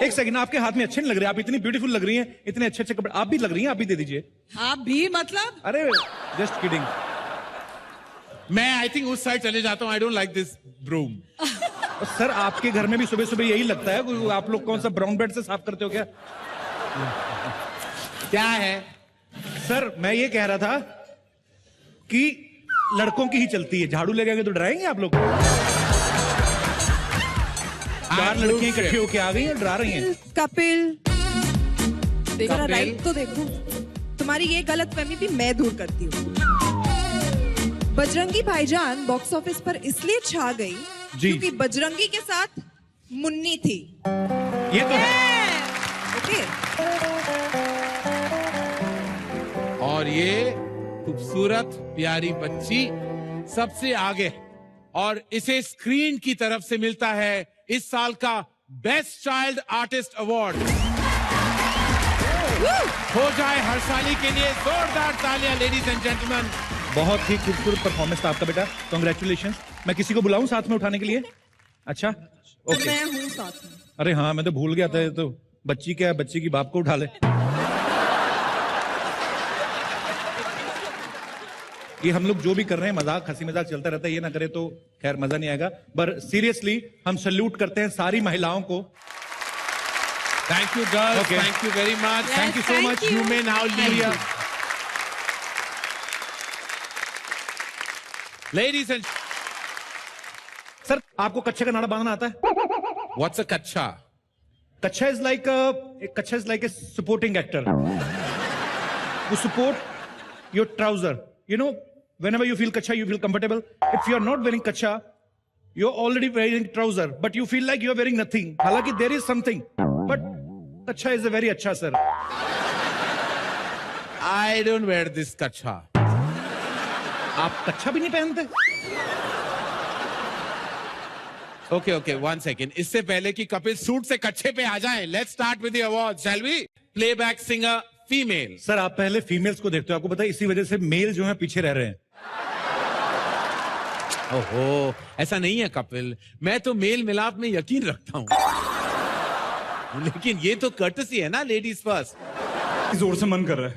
एक सेकंड, आपके हाथ में अच्छे नहीं लग रहे। आप इतनी ब्यूटीफुल लग रही हैं, इतने अच्छे अच्छे कपड़े आप भी लग रही हैं। आप भी दे दीजिए। आप भी मतलब? अरे जस्ट किडिंग। मैं आई थिंक उस साइड चले जाता हूँ। I don't like this broom. Sir आपके घर में भी सुबह सुबह यही लगता है? आप लोग कौन सा ब्राउन बेड से साफ करते हो क्या? क्या है सर? मैं ये कह रहा था कि लड़कों की ही चलती है। झाड़ू लगाएंगे तो डराएंगे आप लोग? 4 लड़कियां इकट्ठी होके आ गई और डरा रही हैं। कपिल, जरा राइट तो देखो। तुम्हारी ये गलतफहमी भी मैं दूर करती हूँ। बजरंगी भाईजान बॉक्स ऑफिस पर इसलिए छा गई क्योंकि बजरंगी के साथ मुन्नी थी। ये तो है। ओके। और ये खूबसूरत प्यारी बच्ची सबसे आगे, और इसे स्क्रीन की तरफ से मिलता है इस साल का बेस्ट चाइल्ड आर्टिस्ट अवार्ड। हो जाए हर्षाली के लिए जोरदार तालियां, लेडीज एंड जेंटलमैन। बहुत ही खूबसूरत परफॉर्मेंस था आपका बेटा। कांग्रेचुलेशन। मैं किसी को बुलाऊं साथ में उठाने के लिए? अच्छा ओके। मैं हूं साथ में। अरे हाँ, मैं तो भूल गया था। तो बच्ची क्या है, बच्ची की बाप को उठा ले। ये हम लोग जो भी कर रहे हैं मजाक, हंसी मजाक चलता रहता है। ये ना करे तो खैर मजा नहीं आएगा। पर सीरियसली हम सैल्यूट करते हैं सारी महिलाओं को। Thank you girls, thank you very much, thank you so much. You may now leave. Ladies and sir, आपको कच्छे का नाड़ा बांधना आता है? What's a kachha? Kachha is like a supporting actor. वो support your trouser. You know, whenever you feel kacha, you feel comfortable. If you are not wearing kacha, you're already wearing trouser, but you feel like you're wearing nothing. हालांकि there is something, but kacha is a very अच्छा sir. I don't wear this kacha. आप कच्छा भी नहीं पहनते? Okay, one second. इससे पहले कि कपिल सूट से कच्छे पे आ जाएं, let's start with the awards, shall we? Playback singer female. Sir आप पहले फीमेल्स को देखते हो, आपको पता है इसी वजह से मेल जो है पीछे रह रहे हैं। ओहो, ऐसा नहीं है कपिल, मैं तो मेल मिलाप में यकीन रखता हूं, लेकिन ये तो कर्टसी है ना, लेडीज फर्स्ट। जोर से मन कर रहा है।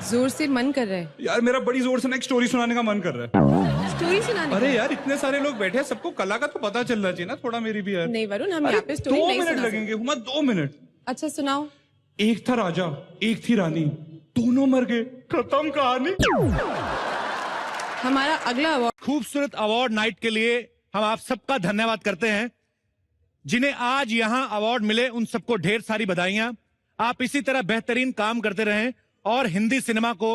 जोर से मन कर रहा है यार मेरा बड़ी जोर से ना एक स्टोरी सुनाने का मन कर रहा है। स्टोरी सुनाने अरे यार इतने सारे लोग बैठे हैं, सबको कला का तो पता चलना चाहिए ना थोड़ा, मेरी भी यार। नहीं वरुण, हम यहाँ पे स्टोरी 2 नहीं मिनट सुना लगेंगे हुमा, 2 मिनट। अच्छा सुनाओ। एक था राजा एक थी रानी, दोनों मर गए, खत्म कहानी। हमारा अगला अवार्ड, खूबसूरत अवार्ड नाइट के लिए हम आप सबका धन्यवाद करते हैं। जिन्हें आज यहां अवार्ड मिले उन सबको ढेर सारी बधाइयां। आप इसी तरह बेहतरीन काम करते रहें और हिंदी सिनेमा को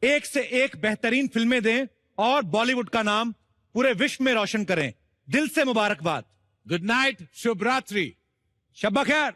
एक से एक बेहतरीन फिल्में दें और बॉलीवुड का नाम पूरे विश्व में रोशन करें। दिल से मुबारकबाद। गुड नाइट, शुभ रात्रि, शब्बा खैर।